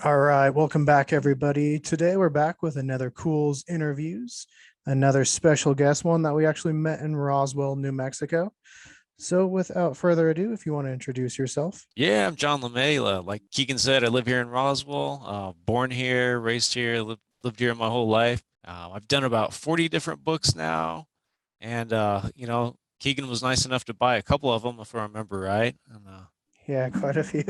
All right, welcome back, everybody. Today we're back with another Culz interviews, another special guest, one that we actually met in Roswell, New Mexico. So, without further ado, if you want to introduce yourself. Yeah, I'm John LeMay. Like Keegan said, I live here in Roswell, born here, raised here, lived here my whole life. I've done about 40 different books now. And, Keegan was nice enough to buy a couple of them, if I remember right. Yeah, quite a few.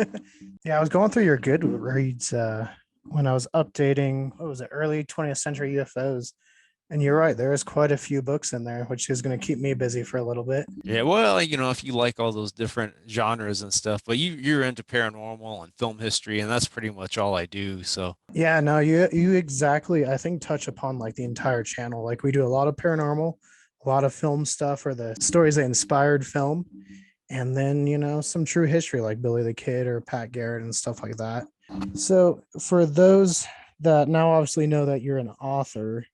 Yeah, I was going through your Goodreads when I was updating, what was it, early 20th century UFOs. And you're right, there is quite a few books in there, which is going to keep me busy for a little bit. Yeah, well, if you like all those different genres and stuff, but you're into paranormal and film history, and that's pretty much all I do. So, Yeah, no, you exactly, I think, touch upon like the entire channel. Like we do a lot of paranormal, a lot of film stuff or the stories that inspired film, and then, some true history like Billy the Kid or Pat Garrett and stuff like that. So, for those that now obviously know that you're an author,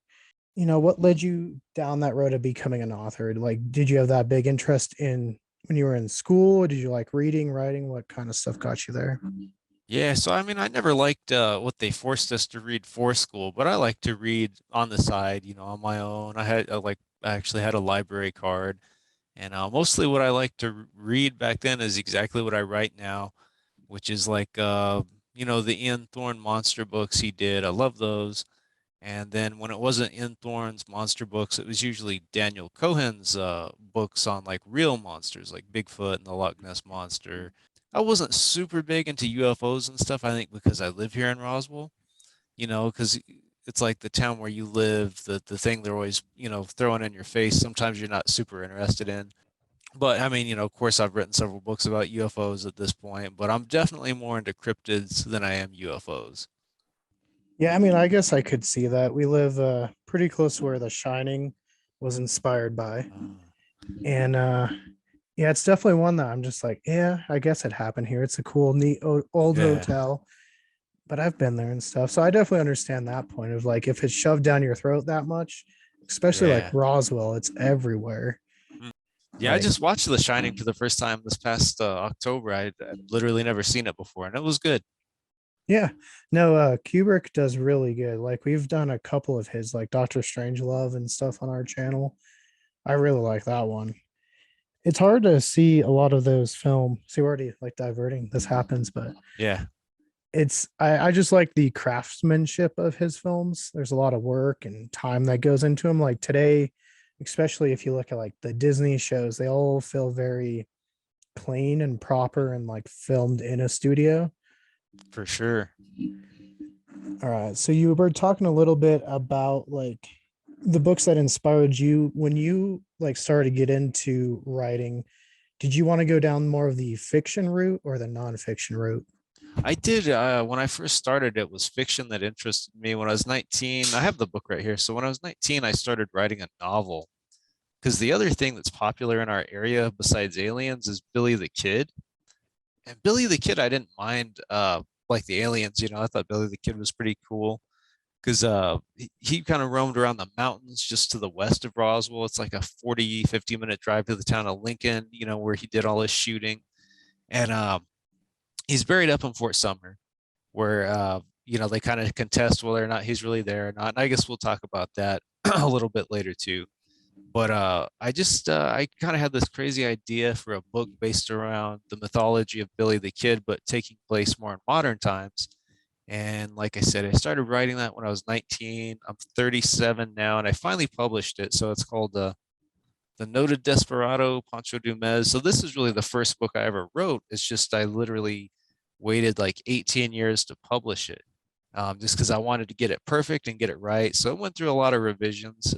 what led you down that road of becoming an author? Like, did you have that big interest in when you were in school? Did you like reading, writing? What kind of stuff got you there? yeah, so I mean, I never liked what they forced us to read for school, but I like to read on the side, on my own. I actually had a library card, and mostly what I like to read back then is exactly what I write now, which is like the Ian Thorne monster books he did. I love those. And then when it wasn't Ian Thorne's monster books, it was usually Daniel Cohen's books on like real monsters, like Bigfoot and the Loch Ness monster. I wasn't super big into UFOs and stuff, I think because I live here in Roswell, because it's like the town where you live, the thing they're always, throwing in your face. Sometimes you're not super interested in. But I mean, of course, I've written several books about UFOs at this point, but I'm definitely more into cryptids than I am UFOs. Yeah, I mean, I guess I could see that. We live pretty close to where The Shining was inspired by. Uh, And yeah, it's definitely one that I'm just like, yeah, I guess it happened here. It's a cool, neat old yeah, hotel, but I've been there and stuff. So I definitely understand that point of like if it's shoved down your throat that much, especially like yeah. Roswell, it's everywhere. Mm. Yeah, I Like, just watched The Shining for the first time this past October. I'd literally never seen it before, and it was good. yeah, no, Kubrick does really good. Like we've done a couple of his, like Doctor Strangelove and stuff on our channel. I really like that one. It's hard to see a lot of those film. See, we're already like diverting. This happens, but Yeah, I just like the craftsmanship of his films. There's a lot of work and time that goes into them. Like today, especially if you look at like the Disney shows, they all feel very clean and proper and like filmed in a studio. for sure. All right. So you were talking a little bit about like the books that inspired you when you like started to get into writing. Did you want to go down more of the fiction route or the nonfiction route? I did when I first started, it was fiction that interested me. When I was 19, I have the book right here. So when I was 19, I started writing a novel. Because the other thing that's popular in our area besides aliens is Billy the Kid. And Billy the Kid, I didn't mind like the aliens, I thought Billy the Kid was pretty cool because he kind of roamed around the mountains just to the west of Roswell. It's like a 40, 50-minute drive to the town of Lincoln, where he did all his shooting. And he's buried up in Fort Sumner, where they kind of contest whether or not he's really there or not. And I guess we'll talk about that a little bit later too. But I kind of had this crazy idea for a book based around the mythology of Billy the Kid, but taking place more in modern times. And like I said, I started writing that when I was 19. I'm 37 now, and I finally published it. So it's called The Noted Desperado Pancho Dumez. So this is really the first book I ever wrote. It's just I literally waited like 18 years to publish it, just because I wanted to get it perfect and get it right. So it went through a lot of revisions.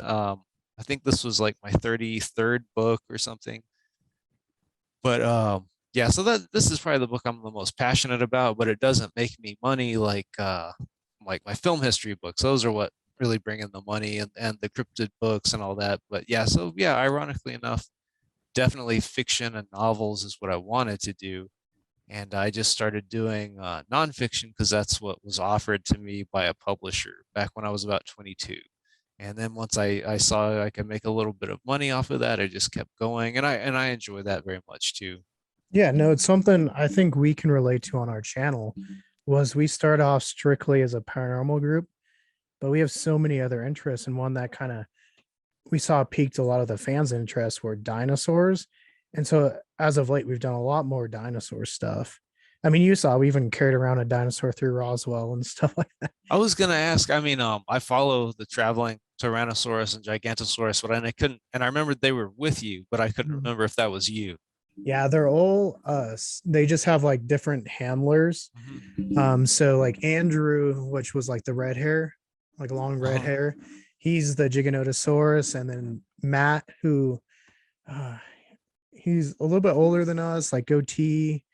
I think this was like my 33rd book or something. But yeah, so that this is probably the book I'm the most passionate about, but it doesn't make me money like my film history books. Those are what really bring in the money and the cryptid books and all that. But yeah, so yeah, ironically enough, definitely fiction and novels is what I wanted to do. And I just started doing nonfiction because that's what was offered to me by a publisher back when I was about 22. And then once I saw I could make a little bit of money off of that, I just kept going, and I enjoy that very much too. Yeah, no, it's something I think we can relate to on our channel. was we started off strictly as a paranormal group, but we have so many other interests. And one that kind of we saw piqued a lot of the fans' interest were dinosaurs. And so as of late, we've done a lot more dinosaur stuff. I mean, you saw we even carried around a dinosaur through Roswell and stuff like that. I was gonna ask. I mean, I follow the traveling Tyrannosaurus and Gigantosaurus, but I couldn't. And I remembered they were with you, but I couldn't Mhm. remember if that was you. Yeah, they're all us. They just have like different handlers. Mhm. So like Andrew, which was like the red hair, like long red Uh-huh. hair, he's the Giganotosaurus, and then Matt, who uh, he's a little bit older than us, like goatee.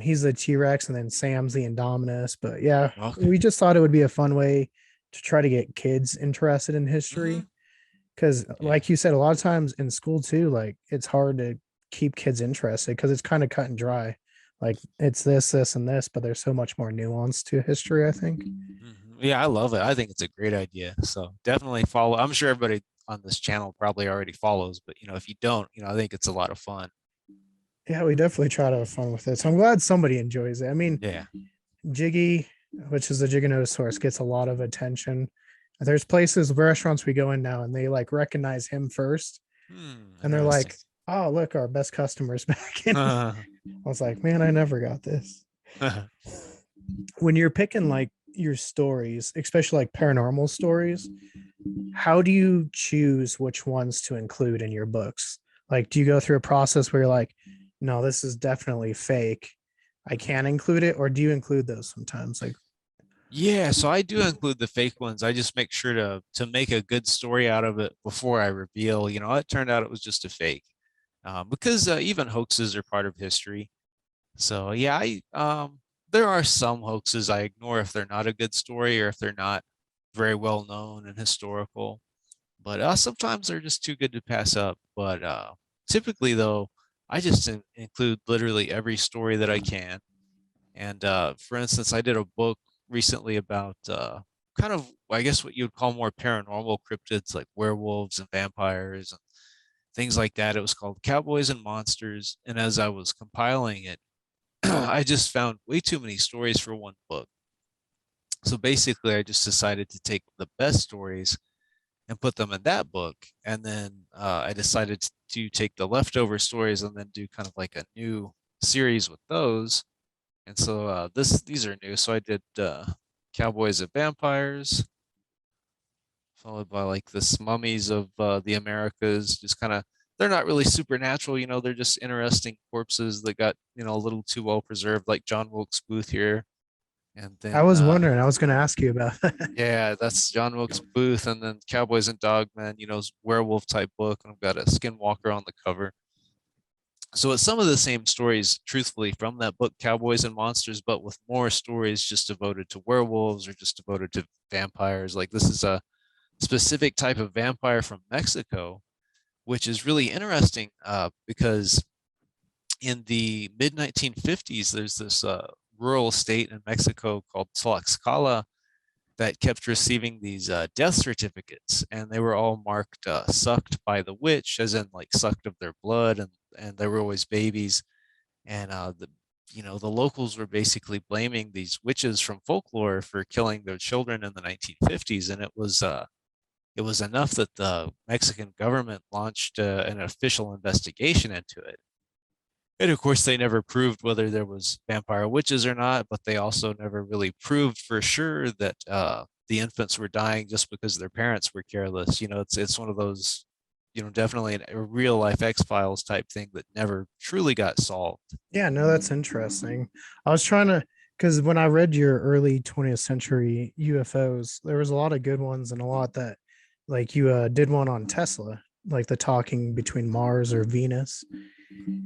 He's the T Rex, and then Sam's the Indominus. But yeah, Okay. we just thought it would be a fun way to try to get kids interested in Hmm. history. Because, Yeah. like you said, a lot of times in school too, like it's hard to keep kids interested because it's kind of cut and dry. Like it's this, and this, but there's so much more nuance to history, I think. Yeah, I love it. I think it's a great idea. So definitely follow. I'm sure everybody on this channel probably already follows, but if you don't, I think it's a lot of fun. Yeah, we definitely try to have fun with it. So I'm glad somebody enjoys it. I mean, Yeah. Jiggy, which is the Giganotosaurus, gets a lot of attention. There's places, restaurants we go in now, and they like recognize him first, and they're Interesting. like, "Oh, look, our best customers back." And I was like, "Man, I never got this." When you're picking like your stories, especially like paranormal stories, how do you choose which ones to include in your books? Like, do you go through a process where you're like, no, this is definitely fake, I can't include it, or do you include those sometimes? Like, Yeah, so I do include the fake ones. I just make sure to make a good story out of it before I reveal. It turned out it was just a fake, because even hoaxes are part of history. So yeah, I there are some hoaxes I ignore if they're not a good story or if they're not very well known and historical. But sometimes they're just too good to pass up. But typically, though, I just include literally every story that I can. And for instance, I did a book recently about kind of, I guess, what you would call more paranormal cryptids like werewolves and vampires and things like that. It was called Cowboys and Monsters. And as I was compiling it, I just found way too many stories for one book. So basically, I just decided to take the best stories and put them in that book. And then I decided to take the leftover stories and then do kind of like a new series with those. And so these are new. So I did Cowboys and Vampires, followed by like the mummies of the Americas. Just kind of they're not really supernatural, they're just interesting corpses that got a little too well preserved, like John Wilkes Booth here. And I then was wondering, I was going to ask you about that. yeah, that's John Wilkes Booth, and then Cowboys and Dogmen, werewolf type book, and I've got a skinwalker on the cover. So it's some of the same stories, truthfully, from that book, Cowboys and Monsters, but with more stories just devoted to werewolves or just devoted to vampires. Like this is a specific type of vampire from Mexico, which is really interesting because in the mid 1950s, there's this rural state in Mexico called Tlaxcala that kept receiving these death certificates, and they were all marked "sucked by the witch," as in like sucked of their blood, and they were always babies. And the locals were basically blaming these witches from folklore for killing their children in the 1950s, and it was enough that the Mexican government launched an official investigation into it. And of course, they never proved whether there was vampire witches or not, but they also never really proved for sure that the infants were dying just because their parents were careless. It's one of those, definitely a real life X Files type thing that never truly got solved. Yeah, no, that's interesting. I was trying to, because when I read your early 20th century UFOs, there was a lot of good ones and a lot that, like, you did one on Tesla, like the talking between Mars or Venus.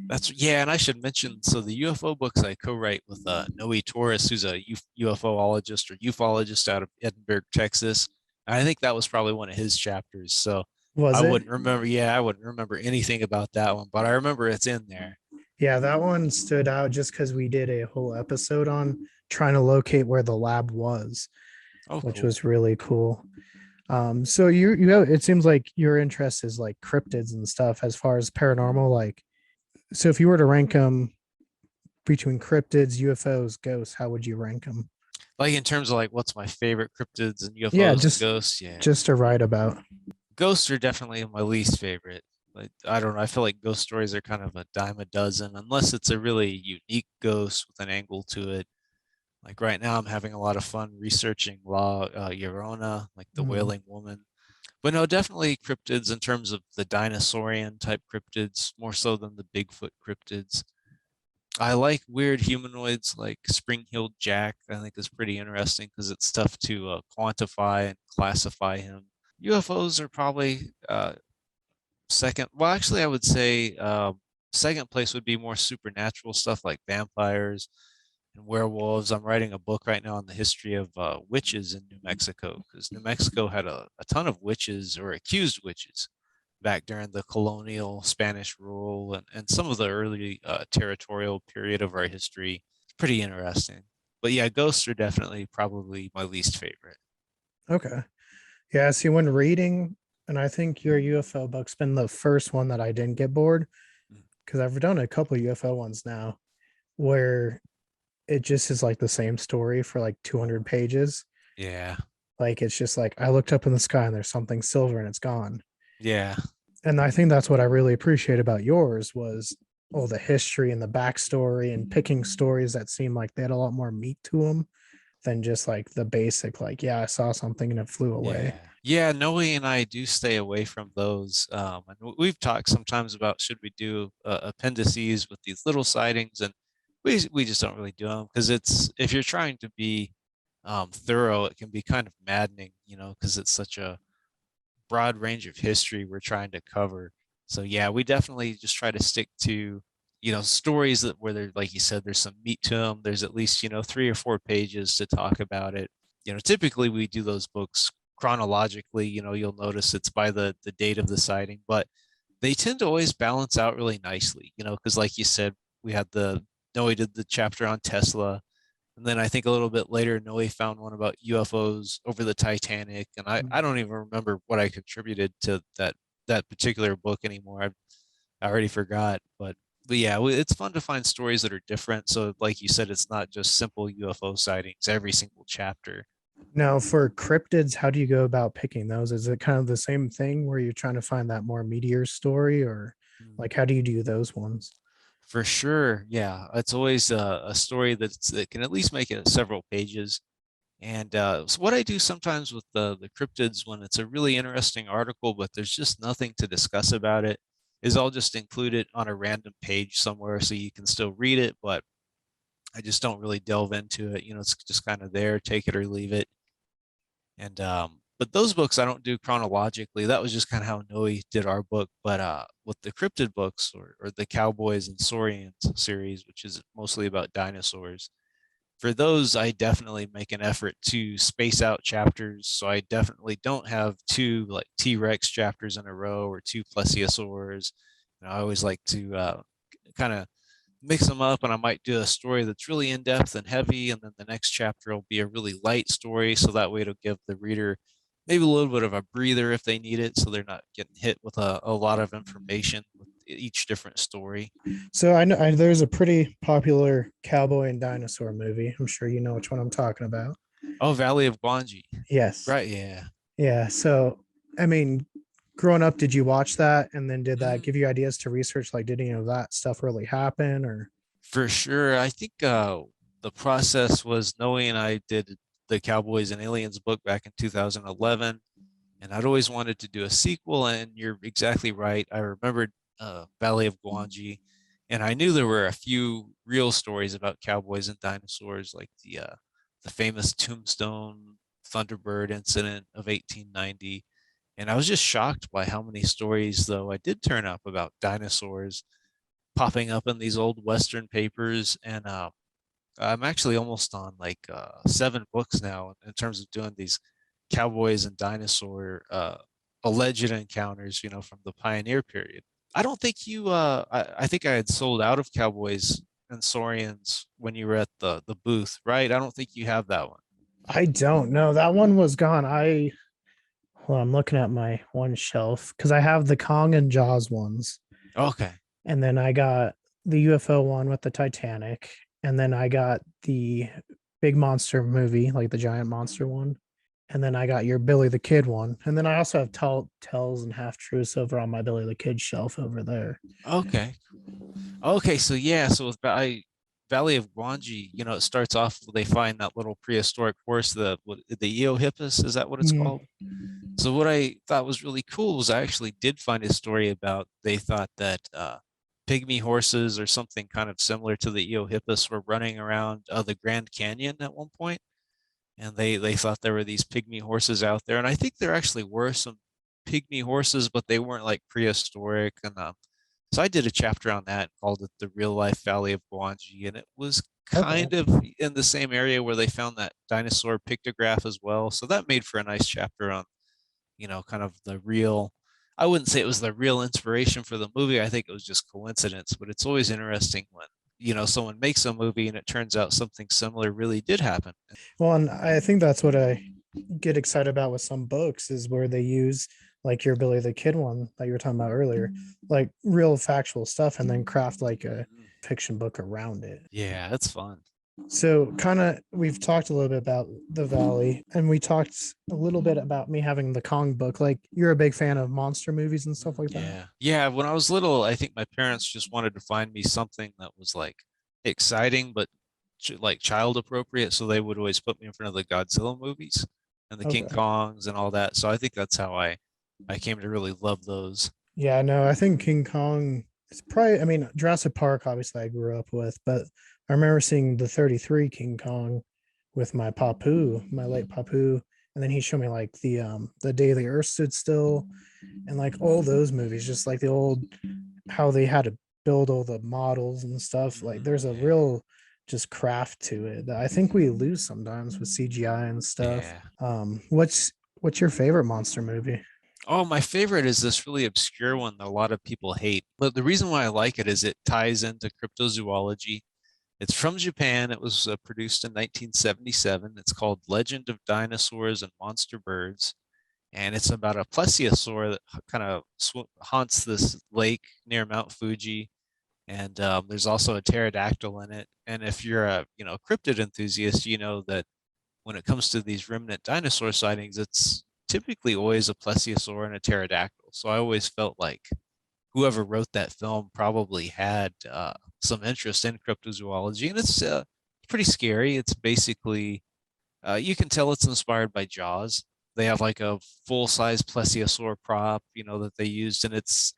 That's yeah, and I should mention so the UFO books I co-write with Noe Torres, who's a UFOologist or ufologist out of Edinburgh, Texas. I think that was probably one of his chapters. So I Was it? wouldn't remember. Yeah, I wouldn't remember anything about that one, but I remember it's in there. Yeah, that one stood out just because we did a whole episode on trying to locate where the lab was, Oh, which cool. was really cool. So you have, it seems like your interest is like cryptids and stuff as far as paranormal. Like, so if you were to rank them, between cryptids, UFOs, ghosts, how would you rank them? Like in terms of like what's my favorite cryptids and Yeah, UFOs and just ghosts, yeah. just to write about. Ghosts are definitely my least favorite. Like I don't know, I feel like ghost stories are kind of a dime a dozen unless it's a really unique ghost with an angle to it. Like right now, I'm having a lot of fun researching La Llorona, like the Mm. Wailing Woman. But no, definitely cryptids in terms of the dinosaurian type cryptids, more so than the Bigfoot cryptids. I like weird humanoids like Spring-Heeled Jack. I think is pretty interesting because it's tough to quantify and classify him. UFOs are probably second. Well, actually, I would say second place would be more supernatural stuff like vampires and werewolves. I'm writing a book right now on the history of witches in New Mexico because New Mexico had a ton of witches or accused witches back during the colonial Spanish rule and some of the early territorial period of our history. It's pretty interesting. But yeah, ghosts are definitely probably my least favorite. Okay. Yeah, see, when reading, and I think your UFO book's been the first one that I didn't get bored Mm. because I've done a couple of UFO ones now where it just is like the same story for like 200 pages. Yeah. Like it's just like I looked up in the sky and there's something silver and it's gone. Yeah. And I think that's what I really appreciate about yours was all the history and the backstory and picking stories that seemed like they had a lot more meat to them than just like the basic, like, yeah, I saw something and it flew away. Yeah. Yeah, Noe and I do stay away from those. And we've talked sometimes about should we do appendices with these little sightings, and we just don't really do them because it's if you're trying to be thorough, it can be kind of maddening, because it's such a broad range of history we're trying to cover. So yeah, we definitely just try to stick to, stories that where there, like you said, there's some meat to them. There's at least, 3 or 4 pages to talk about it. Typically we do those books chronologically. You'll notice it's by the date of the sighting, but they tend to always balance out really nicely, because like you said, we had Noe did the chapter on Tesla. And then I think a little bit later, Noe found one about UFOs over the Titanic, and I don't even remember what I contributed to that particular book anymore. I already forgot, but yeah, it's fun to find stories that are different. So, like you said, it's not just simple UFO sightings every single chapter. Now, for cryptids, how do you go about picking those? Is it kind of the same thing where you're trying to find that more meteor story, or Mm. like how do you do those ones? For sure, yeah, it's always a story that can at least make it several pages. And so what I do sometimes with the cryptids when it's a really interesting article, but there's just nothing to discuss about it, is I'll just include it on a random page somewhere so you can still read it, but I just don't really delve into it. It's just kind of there, take it or leave it. And but those books I don't do chronologically. That was just kind of how Noe did our book. But with the cryptid books or the Cowboys and Saurians series, which is mostly about dinosaurs, for those, I definitely make an effort to space out chapters. So I definitely don't have two like T-Rex chapters in a row or two plesiosaurs. I always like to kind of mix them up, and I might do a story that's really in depth and heavy, and then the next chapter will be a really light story. So that way it'll give the reader maybe a little bit of a breather if they need it, so they're not getting hit with a lot of information with each different story. So I know there's a pretty popular cowboy and dinosaur movie. I'm sure you know which one I'm talking about. Oh, Valley of Guanji. Yes. Right, yeah. Yeah. So, I mean, growing up, did you watch that? And then did that Mm. give you ideas to research? Like, did any of that stuff really happen? Or, For sure. I think the process was Noe and I did the Cowboys and Aliens book back in 2011, and I'd always wanted to do a sequel. And you're exactly right. I remembered Valley of Guanji, and I knew there were a few real stories about cowboys and dinosaurs, like the famous Tombstone Thunderbird incident of 1890. And I was just shocked by how many stories, though, I did turn up about dinosaurs popping up in these old Western papers. And I'm actually almost on like 7 books now in terms of doing these cowboys and dinosaur alleged encounters, from the pioneer period. I don't think I think I had sold out of cowboys and saurians when you were at the booth, right? I don't think you have that one. I don't know. That one was gone. Well, I'm looking at my one shelf because I have the Kong and Jaws ones. Okay. And then I got the UFO one with the Titanic, and then I got the big monster movie, like the giant monster one. And then I got your Billy the Kid one. And then I also have tells and half truths over on my Billy the Kid shelf over there. Okay. Okay, so yeah, so with Valley of Guanji, it starts off they find that little prehistoric horse, the Eohippus, is that what it's Mm, called? So what I thought was really cool was I actually did find a story about they thought that pygmy horses or something kind of similar to the Eohippus were running around the Grand Canyon at one point, and they thought there were these pygmy horses out there, and I think there actually were some pygmy horses, but they weren't like prehistoric, and so I did a chapter on that, called it the Real Life Valley of Guanji, and it was okay. kind of in the same area where they found that dinosaur pictograph as well. So that made for a nice chapter on, kind of the real. I wouldn't say it was the real inspiration for the movie. I think it was just coincidence, but it's always interesting when, someone makes a movie and it turns out something similar really did happen. Well, and I think that's what I get excited about with some books is where they use like your Billy the Kid one that you were talking about earlier, like real factual stuff and then craft like a Mhm. fiction book around it. Yeah, that's fun. So, kind of, we've talked a little bit about the Valley, and we talked a little bit about me having the Kong book. Like, you're a big fan of monster movies and stuff like that. Yeah. Yeah. When I was little, I think my parents just wanted to find me something that was like exciting, but like child appropriate. So they would always put me in front of the Godzilla movies and the King Okay. Kongs and all that. So I think that's how I came to really love those. Yeah, no, I think King Kong is probably, I mean, Jurassic Park, obviously, I grew up with, but I remember seeing the 33 King Kong with my papu, my late papu. And then he showed me like the day the earth stood still and like all those movies, just like the old how they had to build all the models and stuff. Like there's a Yeah. real just craft to it that I think we lose sometimes with CGI and stuff. Yeah. What's your favorite monster movie? Oh, my favorite is this really obscure one that a lot of people hate. But the reason why I like it is it ties into cryptozoology. It's from Japan. It was produced in 1977. It's called Legend of Dinosaurs and Monster Birds. And it's about a plesiosaur that kind of haunts this lake near Mount Fuji. And there's also a pterodactyl in it. And if you're a cryptid enthusiast, you know that when it comes to these remnant dinosaur sightings, it's typically always a plesiosaur and a pterodactyl. So I always felt like whoever wrote that film probably had some interest in cryptozoology, and it's pretty scary. It's basically you can tell it's inspired by Jaws. They have like a full size plesiosaur prop, that they used, and it's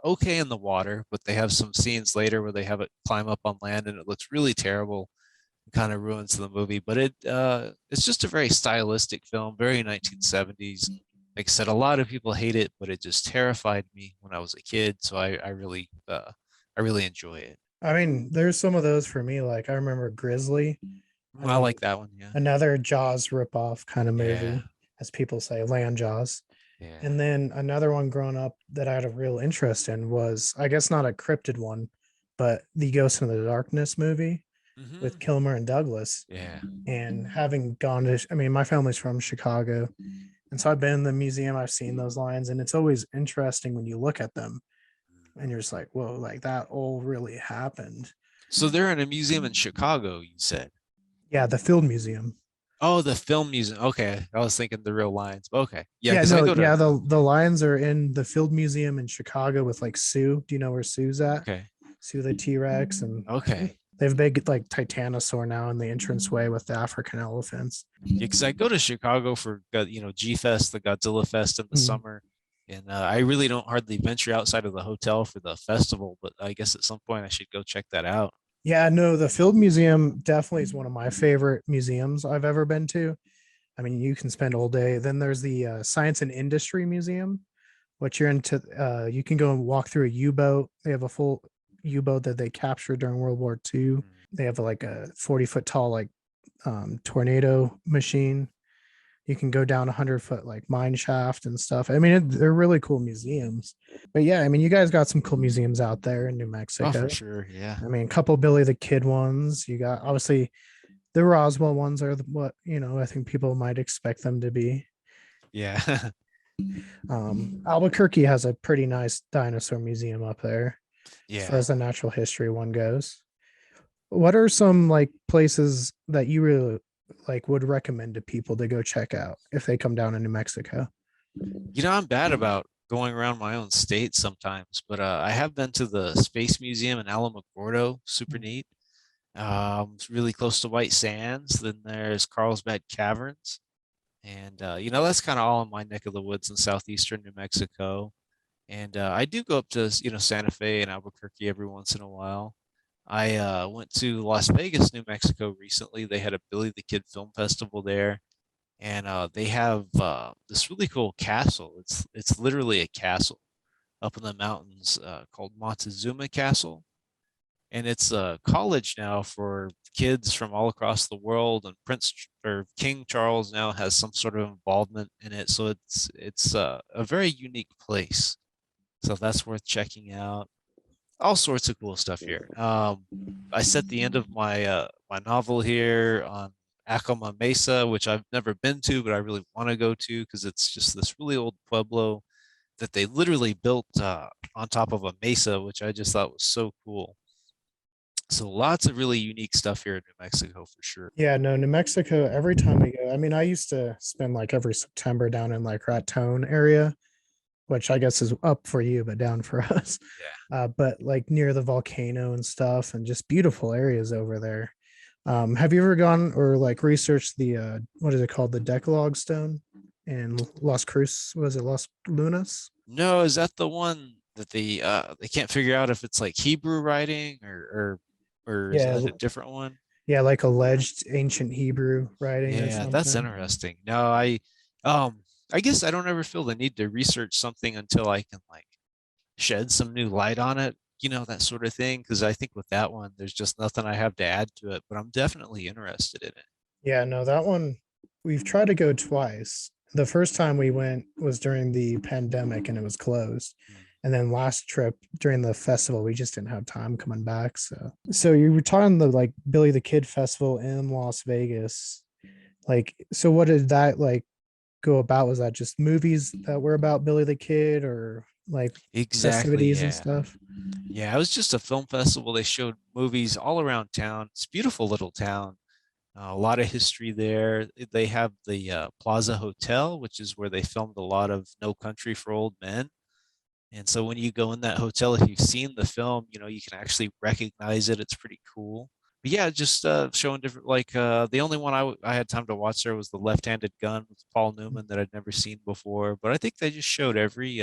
okay in the water, but they have some scenes later where they have it climb up on land, and it looks really terrible. Kind of ruins the movie, but it's just a very stylistic film, very 1970s. Like I said, a lot of people hate it, but it just terrified me when I was a kid, so I really enjoy it. I mean, there's some of those for me. Like I remember Grizzly, and I then like that one. Yeah. another Jaws ripoff kind of Yeah. movie, as people say, Land Jaws. Yeah. And then another one growing up that I had a real interest in was, I guess, not a cryptid one, but the Ghost in the Darkness movie with Hmm. Kilmer and Douglas. Yeah. And having gone to, I mean, my family's from Chicago. And so I've been in the museum, I've seen those lines, and it's always interesting when you look at them and you're just like, whoa, like that all really happened. So they're in a museum in Chicago, you said. Yeah, the Field Museum. Oh, the film museum. Okay. I was thinking the real lions. Okay. Yeah, Yeah, because I no, go to. yeah, the lions are in the Field Museum in Chicago with like Sue. Do you know where Sue's at? Okay. Sue the T Rex, and I think Okay. they have a big like Titanosaur now in the entranceway with the African elephants. Yeah, because I go to Chicago for G Fest, the Godzilla Fest in the Mm. summer, and I really don't hardly venture outside of the hotel for the festival. But I guess at some point I should go check that out. Yeah, no, the Field Museum definitely is one of my favorite museums I've ever been to. I mean, you can spend all day. Then there's the Science and Industry Museum, which you're into. You can go and walk through a U-boat. They have a full U-boat that they captured during World War II. They have like a 40-foot tall like tornado machine. You can go down a 100-foot like mine shaft and stuff. I mean, they're really cool museums. But yeah, I mean, you guys got some cool museums out there in New Oh, Mexico. for sure. Yeah. I mean, a couple Billy the Kid ones. You got obviously the Roswell ones are what I think people might expect them to be. Yeah. Albuquerque has a pretty nice dinosaur museum up there. as far Yeah. as the natural history one goes. What are some like places that you really like would recommend to people to go check out if they come down to New Mexico? I'm bad about going around my own state sometimes, but I have been to the Space Museum in Alamogordo, super neat. It's really close to White Sands. Then there's Carlsbad Caverns, and that's kind of all in my neck of the woods in southeastern New Mexico. And I do go up to Santa Fe and Albuquerque every once in a while. I went to Las Vegas, New Mexico recently. They had a Billy the Kid Film Festival there, and they have this really cool castle. It's literally a castle up in the mountains called Montezuma Castle, and it's a college now for kids from all across the world. And King Charles now has some sort of involvement in it, so it's a very unique place. So that's worth checking out. All sorts of cool stuff here. I set the end of my novel here on Acoma Mesa, which I've never been to, but I really want to go to because it's just this really old pueblo that they literally built on top of a mesa, which I just thought was so cool. So lots of really unique stuff here in New Mexico for sure. Yeah, no, New Mexico, every time we go, I mean, I used to spend like every September down in like Raton area, which I guess is up for you, but down for us. Yeah. But like near the volcano and stuff, and just beautiful areas over there. Have you ever gone or like researched the what is it called, the Decalogue Stone in Las Cruz? Was it Las Lunas? No, is that the one that they can't figure out if it's like Hebrew writing or is Yeah, that a different one? yeah, like alleged ancient Hebrew writing or Yeah, that's something. interesting. No, um I guess I don't ever feel the need to research something until I can like shed some new light on it, that sort of thing. Because I think with that one, there's just nothing I have to add to it, but I'm definitely interested in it. Yeah, no, that one we've tried to go twice. The first time we went was during the pandemic and it was closed. Mm. And then last trip during the festival, we just didn't have time coming back. So you were talking the like Billy the Kid Festival in Las Vegas. Like, so what did that like go about? Was that just movies that were about Billy the Kid or like Exactly, festivities and yeah. stuff? Yeah, it was just a film festival. They showed movies all around town. It's a beautiful little town. A lot of history there. They have the Plaza Hotel, which is where they filmed a lot of No Country for Old Men. And so when you go in that hotel, if you've seen the film, you can actually recognize it. It's pretty cool. But yeah, just showing different, like the only one I had time to watch there was The Left-Handed Gun with Paul Newman that I'd never seen before. But I think they just showed every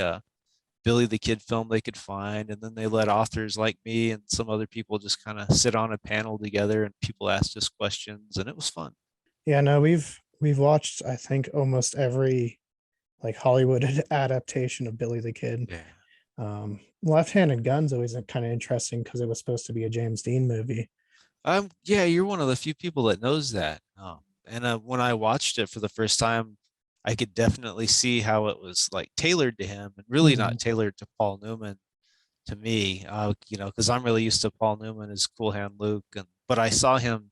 Billy the Kid film they could find. And then they let authors like me and some other people just kind of sit on a panel together and people asked us questions and it was fun. Yeah, no, we've watched I think almost every like Hollywood adaptation of Billy the Kid. Yeah. Left-Handed Gun's always kind of interesting because it was supposed to be a James Dean movie. Yeah, you're one of the few people that knows that. And when I watched it for the first time, I could definitely see how it was like tailored to him and really not Mhm. tailored to Paul Newman to me. Because I'm really used to Paul Newman as Cool Hand Luke, but I saw him,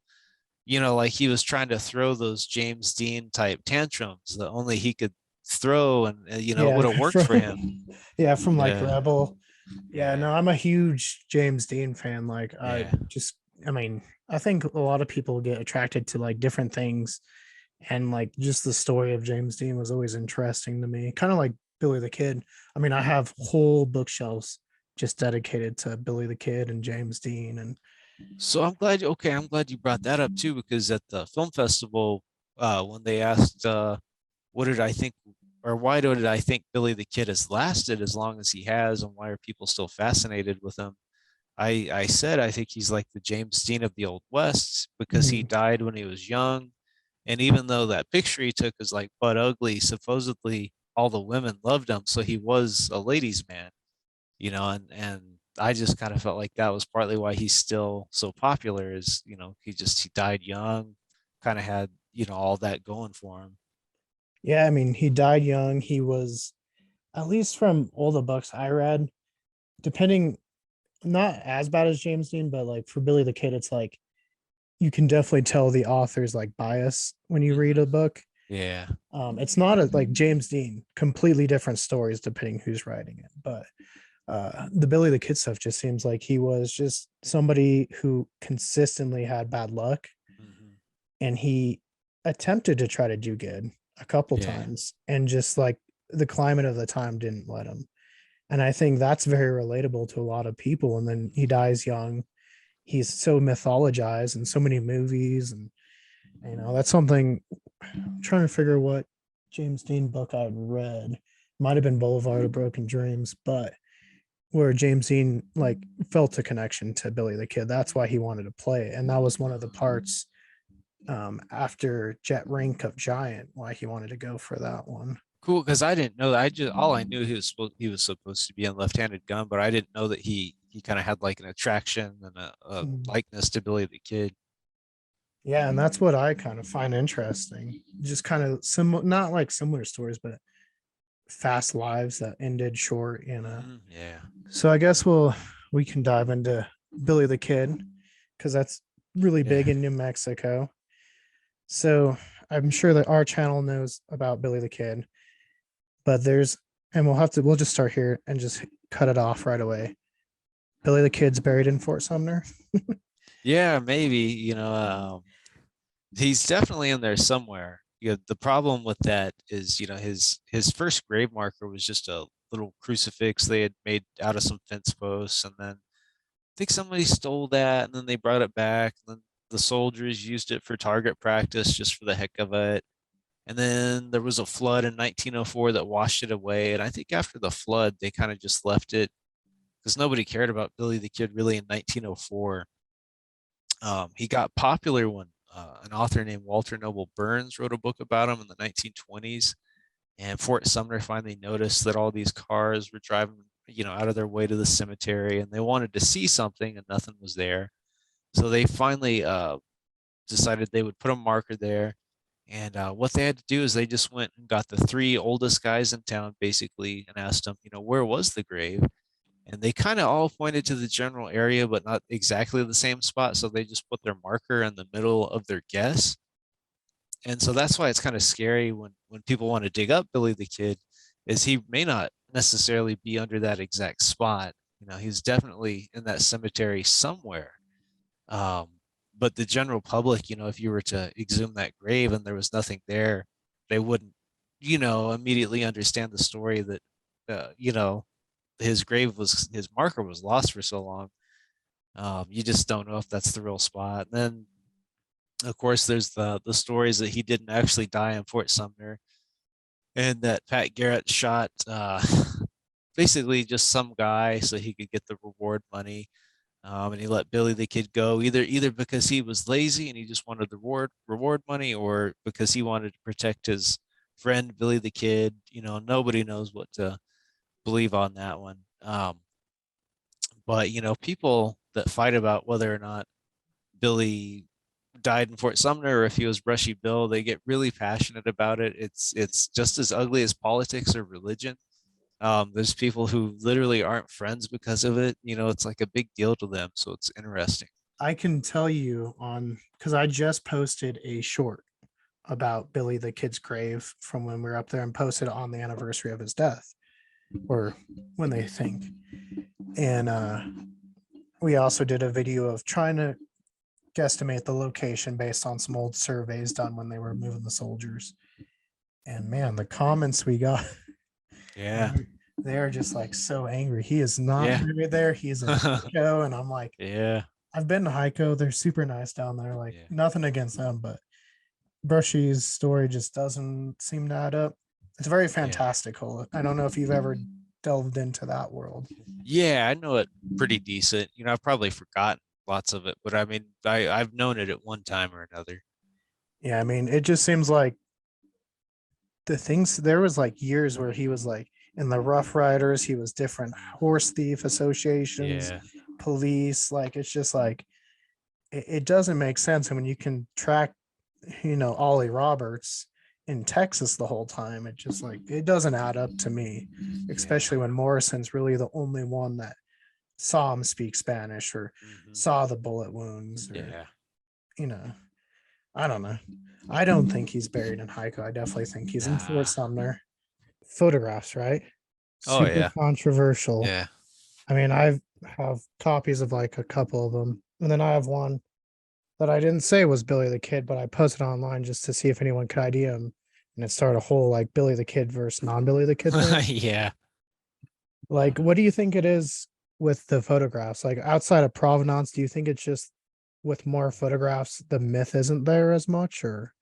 like he was trying to throw those James Dean type tantrums that only he could throw, and it Yeah, would have worked for him. yeah, from like Yeah, Rebel. Yeah, yeah, no, I'm a huge James Dean fan. Like, yeah. I mean, I think a lot of people get attracted to like different things, and like just the story of James Dean was always interesting to me. Kind of like Billy the Kid. I mean, I have whole bookshelves just dedicated to Billy the Kid and James Dean, and So I'm glad you brought that up too, because at the film festival, when they asked, what did I think, or why did I think Billy the Kid has lasted as long as he has, and why are people still fascinated with him? I said I think he's like the James Dean of the Old West because he Mhm. died when he was young, and even though that picture he took is like butt ugly, supposedly all the women loved him, so he was a ladies' man, and I just kind of felt like that was partly why he's still so popular is, he died young, kind of had, all that going for him. Yeah, I mean, he died young. He was, at least from all the books I read, depending, not as bad as James Dean, but like for Billy the Kid, it's like you can definitely tell the author's like bias when you read Hmm. a book. Yeah. It's not a, like James Dean, completely different stories depending who's writing it. But The Billy the Kid stuff just seems like he was just somebody who consistently had bad luck, Mhm. and he attempted to try to do good a couple Yeah. times, and just like the climate of the time didn't let him. And I think that's very relatable to a lot of people. And then he dies young. He's so mythologized in so many movies, and that's something. I'm trying to figure what James Dean book I'd read. Might have been Boulevard of Broken Dreams, but where James Dean like felt a connection to Billy the Kid. That's why he wanted to play it. And that was one of the parts after Jet Rank of Giant, why he wanted to go for that one. Cool, because I didn't know that. I just all I knew he was supposed to be a left-handed gun, but I didn't know that he kind of had like an attraction and a Mm. likeness to Billy the Kid. Yeah, and that's what I kind of find interesting. Just kind of similar, not like similar stories, but fast lives that ended short. Yeah. So I guess we can dive into Billy the Kid because that's really Yeah. big in New Mexico. So I'm sure that our channel knows about Billy the Kid, but and we'll just start here and just cut it off right away. Billy the Kid's buried in Fort Sumner. Yeah, maybe, he's definitely in there somewhere. The problem with that is, his first grave marker was just a little crucifix they had made out of some fence posts, and then I think somebody stole that, and then they brought it back, and then the soldiers used it for target practice just for the heck of it. And then there was a flood in 1904 that washed it away. And I think after the flood, they kind of just left it because nobody cared about Billy the Kid really in 1904. He got popular when an author named Walter Noble Burns wrote a book about him in the 1920s. And Fort Sumner finally noticed that all these cars were driving, out of their way to the cemetery, and they wanted to see something, and nothing was there. So they finally decided they would put a marker there. And what they had to do is they just went and got the three oldest guys in town, basically, and asked them, where was the grave? And they kind of all pointed to the general area, but not exactly the same spot. So they just put their marker in the middle of their guess. And so that's why it's kind of scary when people want to dig up Billy the Kid, is he may not necessarily be under that exact spot. He's definitely in that cemetery somewhere. Um, but the general public, if you were to exhume that grave and there was nothing there, they wouldn't, immediately understand the story that, his marker was lost for so long. You just don't know if that's the real spot. And then, of course, there's the stories that he didn't actually die in Fort Sumner, and that Pat Garrett shot basically just some guy so he could get the reward money. And he let Billy the Kid go either because he was lazy and he just wanted the reward money, or because he wanted to protect his friend Billy the Kid. Nobody knows what to believe on that one. But people that fight about whether or not Billy died in Fort Sumner or if he was Brushy Bill, they get really passionate about it. It's just as ugly as politics or religion. There's people who literally aren't friends because of it. It's like a big deal to them. So it's interesting. I can tell you on because I just posted a short about Billy the Kid's grave from when we were up there and posted it on the anniversary of his death, or when they think. And we also did a video of trying to guesstimate the location based on some old surveys done when they were moving the soldiers. And man, the comments we got, Yeah. they're just like so angry. He is not Yeah. buried there. He's in Heiko. And I'm like, Yeah. I've been to Heiko. They're super nice down there. Like Yeah. nothing against them, but Brushy's story just doesn't seem to add up. It's very Yeah. fantastical. I don't know if you've ever delved into that world. Yeah, I know it pretty decent. I've probably forgotten lots of it, but I mean, I've known it at one time or another. Yeah, I mean, it just seems like the things there was like years where he was like in the Rough Riders, he was different horse thief associations, Yeah. police. Like it's just like it doesn't make sense. And when you can track, Ollie Roberts in Texas the whole time, it just like it doesn't add up to me, Yeah. especially when Morrison's really the only one that saw him speak Spanish or Hmm. saw the bullet wounds or Yeah. you know, I don't know. I don't think he's buried in Heiko. I definitely think he's in Fort Nah. Sumner. Photographs, right? Oh Super yeah. controversial. Yeah. I mean, I have copies of like a couple of them, and then I have one that I didn't say was Billy the Kid, but I posted online just to see if anyone could ID him, and it started a whole like Billy the Kid versus non-Billy the Kid thing. Yeah. Like, what do you think it is with the photographs? Like outside of provenance, do you think it's just with more photographs, the myth isn't there as much, or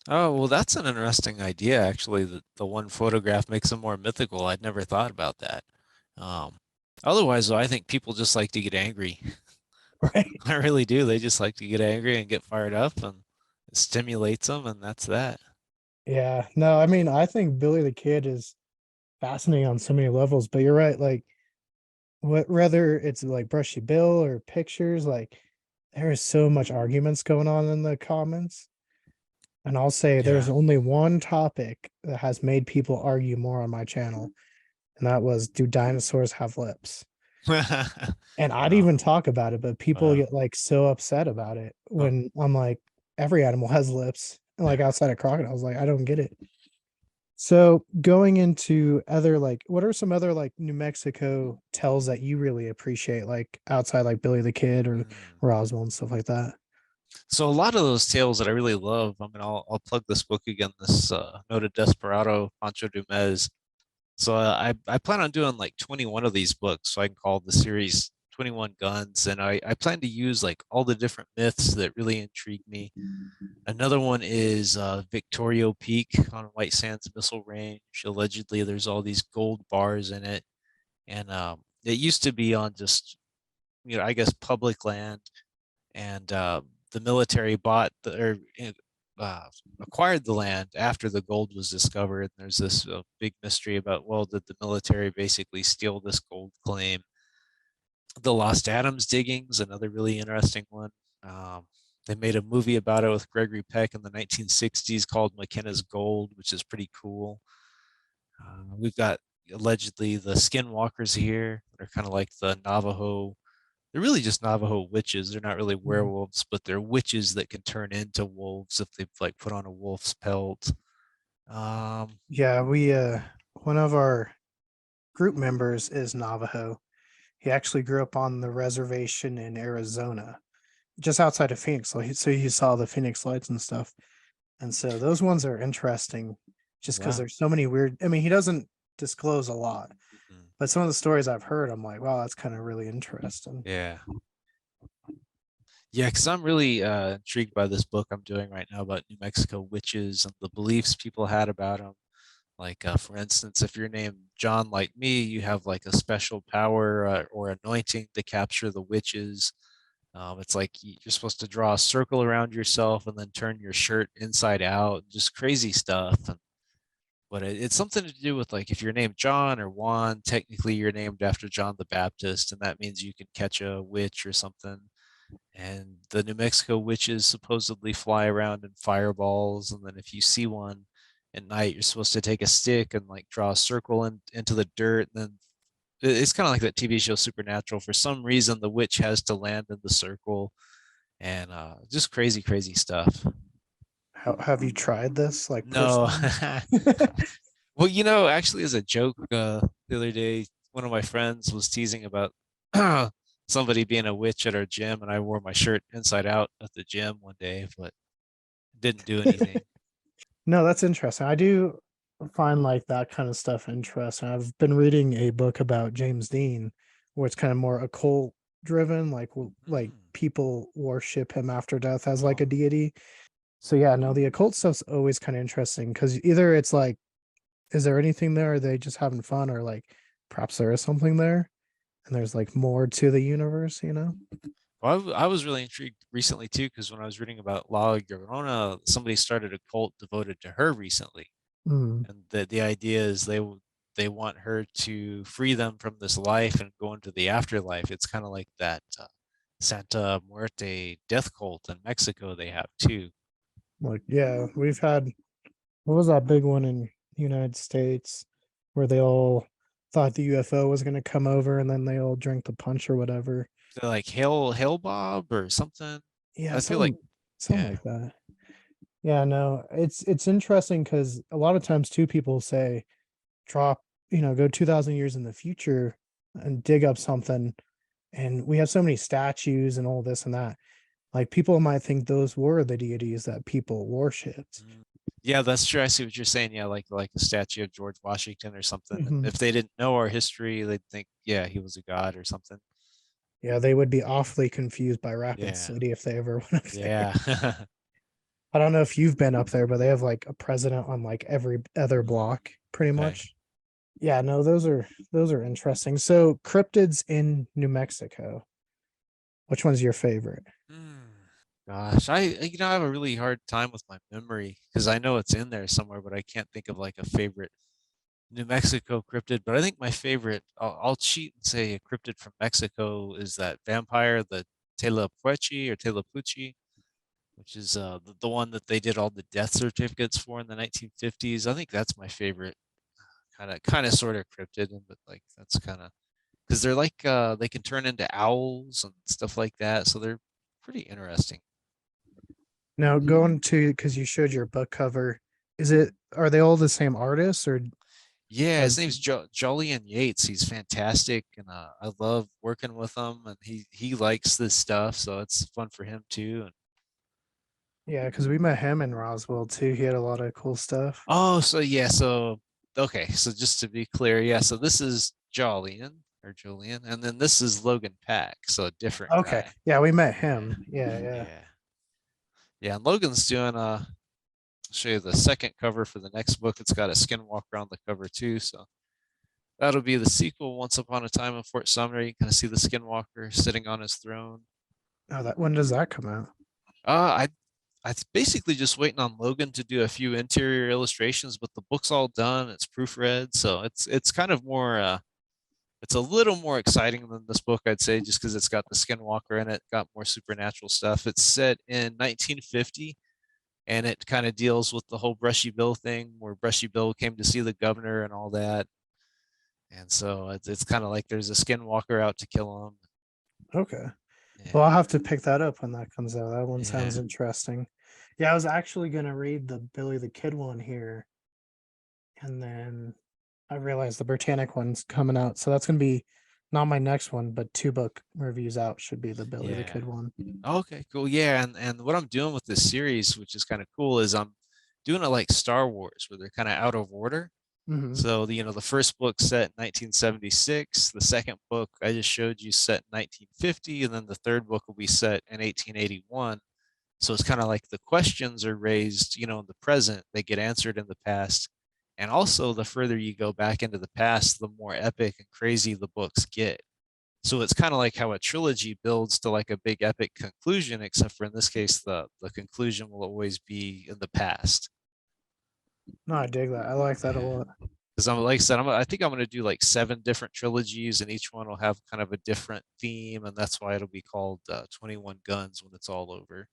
Oh, well, that's an interesting idea, actually. The one photograph makes them more mythical. I'd never thought about that. Um, Otherwise, though, I think people just like to get angry. right? I really do. They just like to get angry and get fired up, and it stimulates them, and that's that. Yeah, no, I mean, I think Billy the Kid is fascinating on so many levels, but you're right. Like, what whether it's like Brushy Bill or pictures, like, there is so much arguments going on in the comments. And I'll say there's Yeah. only one topic that has made people argue more on my channel, and that was, do dinosaurs have lips? And I'd Oh, even talk about it, but people wow. get like so upset about it Huh. when I'm like, every animal has lips. And like outside of crocodiles, like I don't get it. So going into other like, what are some other like New Mexico tells that you really appreciate, like outside like Billy the Kid or Mm. Roswell and stuff like that? So a lot of those tales that I really love, I mean, I'll plug this book again, this noted desperado, Pancho Dumez. So I plan on doing like 21 of these books, so I can call the series 21 Guns, and I plan to use like all the different myths that really intrigue me. Another one is Victorio Peak on White Sands Missile Range. Allegedly, there's all these gold bars in it, and it used to be on just, I guess, public land, and the military bought the or uh, acquired the land after the gold was discovered. And there's this big mystery about, well, did the military basically steal this gold claim? The Lost Adams diggings, another really interesting one. They made a movie about it with Gregory Peck in the 1960s called McKenna's Gold, which is pretty cool. We've got allegedly the skinwalkers here that are kind of like the Navajo. They're really just Navajo witches. They're not really Mhm. werewolves, but they're witches that can turn into wolves if they've like put on a wolf's pelt. Um, Yeah, we one of our group members is Navajo. He actually grew up on the reservation in Arizona, just outside of Phoenix. So he saw the Phoenix lights and stuff. And so those ones are interesting just because wow. there's so many weird. I mean, he doesn't disclose a lot, Mhm. but some of the stories I've heard, I'm like, wow, that's kind of really interesting. Yeah. Yeah, because I'm really intrigued by this book I'm doing right now about New Mexico witches and the beliefs people had about them. Like, for instance, if you're named John like me, you have like a special power or anointing to capture the witches. It's like you're supposed to draw a circle around yourself and then turn your shirt inside out, just crazy stuff. But it's something to do with like if you're named John or Juan, technically you're named after John the Baptist, and that means you can catch a witch or something. And the New Mexico witches supposedly fly around in fireballs, and then if you see one at night, you're supposed to take a stick and like draw a circle into the dirt, and then it's kind of like that TV show Supernatural. For some reason, the witch has to land in the circle, and just crazy, crazy stuff. How have you tried this like No. personally? Well, actually, as a joke, the other day, one of my friends was teasing about somebody being a witch at our gym, and I wore my shirt inside out at the gym one day, but didn't do anything. No, that's interesting. I do find like that kind of stuff interesting. I've been reading a book about James Dean, where it's kind of more occult driven, like Mm. people worship him after death as like Oh, a deity. So yeah, no, the occult stuff's always kind of interesting because either it's like, is there anything there? Are they just having fun, or like perhaps there is something there, and there's like more to the universe, you know? well, I was really intrigued recently too, because when I was reading about La Llorona, somebody started a cult devoted to her recently, Mm. and the idea is they want her to free them from this life and go into the afterlife. It's kind of like that Santa Muerte death cult in Mexico they have too. Like, yeah, we've had, what was that big one in the United States where they all thought the UFO was going to come over and then they all drank the punch or whatever. They're like Hail Bob or something. Yeah, I feel like, something yeah. like that. Yeah, no, it's interesting because a lot of times too people say drop, go 2,000 years in the future and dig up something, and we have so many statues and all this and that. Like people might think those were the deities that people worshipped. Mm. Yeah, that's true. I see what you're saying. Yeah, like the statue of George Washington or something. And Mhm. if they didn't know our history, they'd think, yeah, he was a god or something. Yeah, they would be awfully confused by Rapid Yeah. City if they ever went up there. Yeah. I don't know if you've been up there, but they have like a president on like every other block, pretty Okay. much. Yeah, no, those are interesting. So cryptids in New Mexico. Which one's your favorite? Hmm. Gosh, I have a really hard time with my memory because I know it's in there somewhere, but I can't think of like a favorite New Mexico cryptid. But I think my favorite, I'll cheat and say a cryptid from Mexico is that vampire, the Telapuechi or Telapuchi, which is the one that they did all the death certificates for in the 1950s. I think that's my favorite kind of sort of cryptid, but like that's kind of because they're like they can turn into owls and stuff like that, so they're pretty interesting. Now going to because you showed your book cover, is it are they all the same artists or Yeah, his has name's Jolyon Yates. He's fantastic, and I love working with him. And he likes this stuff, so it's fun for him too. And yeah, because we met him in Roswell too. He had a lot of cool stuff. oh, so yeah, so okay, so just to be clear, yeah, so this is Jolyon or Julian, and then this is Logan Pack, so a different Okay. guy. Yeah, we met Yeah, him. Yeah, yeah. yeah, yeah. And Logan's doing I'll show you the second cover for the next book. It's got a skinwalker on the cover too, so that'll be the sequel, Once Upon a Time in Fort Sumner. You kind of see the Skinwalker sitting on his throne. Oh, that when does that come out? Uh, I basically just waiting on Logan to do a few interior illustrations, but the book's all done. It's proofread, so it's kind of more. It's a little more exciting than this book, I'd say, just because it's got the Skinwalker in it, got more supernatural stuff. It's set in 1950, and it kind of deals with the whole Brushy Bill thing, where Brushy Bill came to see the governor and all that. And so it's kind of like there's a skinwalker out to kill him. Okay. Well, Yeah. I'll have to pick that up when that comes out. That one Yeah. sounds interesting. Yeah, I was actually gonna read the Billy the Kid one here, and then I realized the Britannic one's coming out. So that's gonna be not my next one, but two book reviews out should be the Billy the Yeah. Kid one. Okay, cool. Yeah, and what I'm doing with this series, which is kind of cool, is I'm doing it like Star Wars, where they're kind of out of order. Hmm. So the first book set in 1976, the second book I just showed you set in 1950, and then the third book will be set in 1881. So it's kind of like the questions are raised, in the present, they get answered in the past. And also, the further you go back into the past, the more epic and crazy the books get. So it's kind of like how a trilogy builds to like a big epic conclusion, except for in this case, the conclusion will always be in the past. No, I dig that. I like that a Yeah. lot. Because I'm like I said, I think I'm going to do like 7 different trilogies, and each one will have kind of a different theme, and that's why it'll be called 21 Guns when it's all over.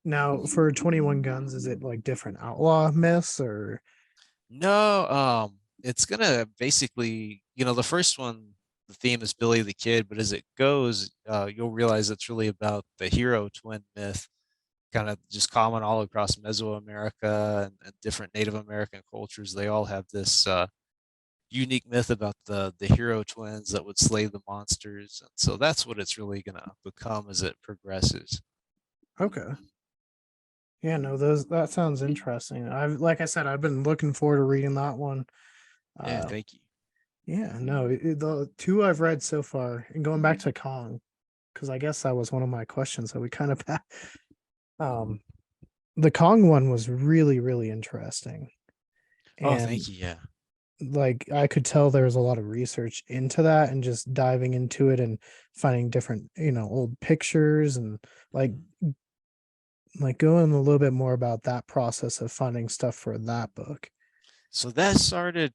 Now, for 21 Guns, is it like different outlaw myths or No, it's gonna basically, the first one, the theme is Billy the Kid, but as it goes, you'll realize it's really about the hero twin myth, kind of just common all across Mesoamerica and different Native American cultures. They all have this unique myth about the hero twins that would slay the monsters, and so that's what it's really gonna become as it progresses. okay? Yeah, no, those that sounds interesting. I've like I said, I've been looking forward to reading that one. Yeah, Uh, thank you. yeah, no, the two I've read so far, and going back to Kong, because I guess that was one of my questions that we kind of um the Kong one was really, really interesting. Oh, And thank you. Yeah. like I could tell there was a lot of research into that and just diving into it and finding different, old pictures and like Mhm. going a little bit more about that process of finding stuff for that book. So that started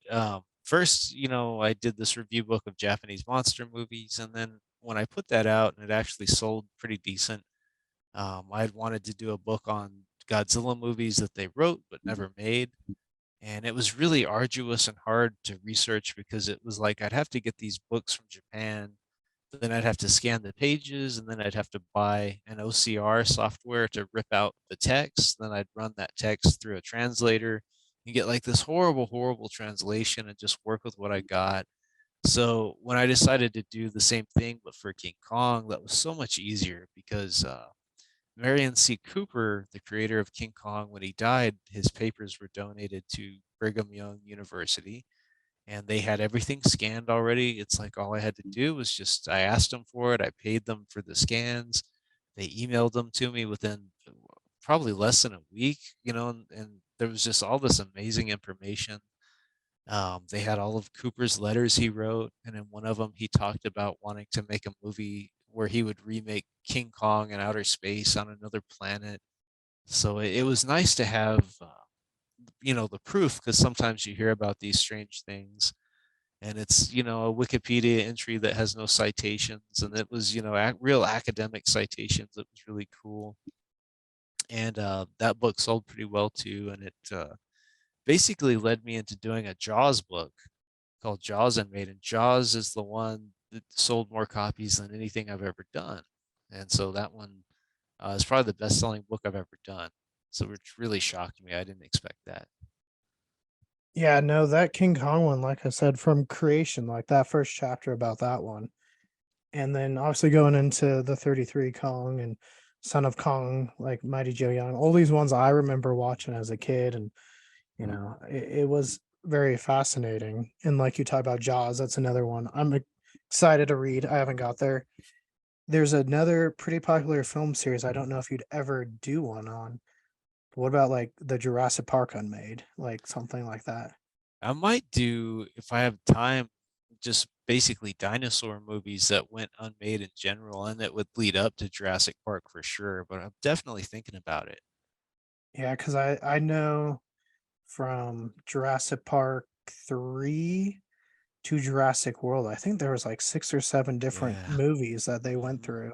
first, I did this review book of Japanese monster movies, and then when I put that out and it actually sold pretty decent, I had wanted to do a book on Godzilla movies that they wrote but never made. And it was really arduous and hard to research because it was like I'd have to get these books from Japan, then I'd have to scan the pages, and then I'd have to buy an OCR software to rip out the text. Then I'd run that text through a translator and get like this horrible, horrible translation and just work with what I got. So when I decided to do the same thing but for King Kong, that was so much easier because Marion C. Cooper, the creator of King Kong, when he died, his papers were donated to Brigham Young University, and they had everything scanned already. It's like all I had to do was just I asked them for it, I paid them for the scans, they emailed them to me within probably less than a week, and there was just all this amazing information. They had all of Cooper's letters he wrote, and in one of them, he talked about wanting to make a movie where he would remake King Kong in outer space on another planet. So it was nice to have, the proof because sometimes you hear about these strange things, and it's a Wikipedia entry that has no citations, and it was real academic citations. It was really cool, and that book sold pretty well too, and it basically led me into doing a Jaws book called Jaws Unmade, and Jaws is the one that sold more copies than anything I've ever done. And so that one is probably the best-selling book I've ever done. So it really shocked me. I didn't expect that. Yeah, no, that King Kong one, like I said, from creation, like that first chapter about that one. And then obviously going into the 33 Kong and Son of Kong, like Mighty Joe Young, all these ones I remember watching as a kid. And, it was very fascinating. And like you talk about Jaws, that's another one I'm excited to read. I haven't got there. There's another pretty popular film series. I don't know if you'd ever do one on. What about like the Jurassic Park Unmade, like something like that? I might do, if I have time, just basically dinosaur movies that went unmade in general and that would lead up to Jurassic Park for sure. But I'm definitely thinking about it. Yeah, because I know from Jurassic Park 3 to Jurassic World, I think there was like 6 or 7 different Yeah. movies that they went Mhm. through.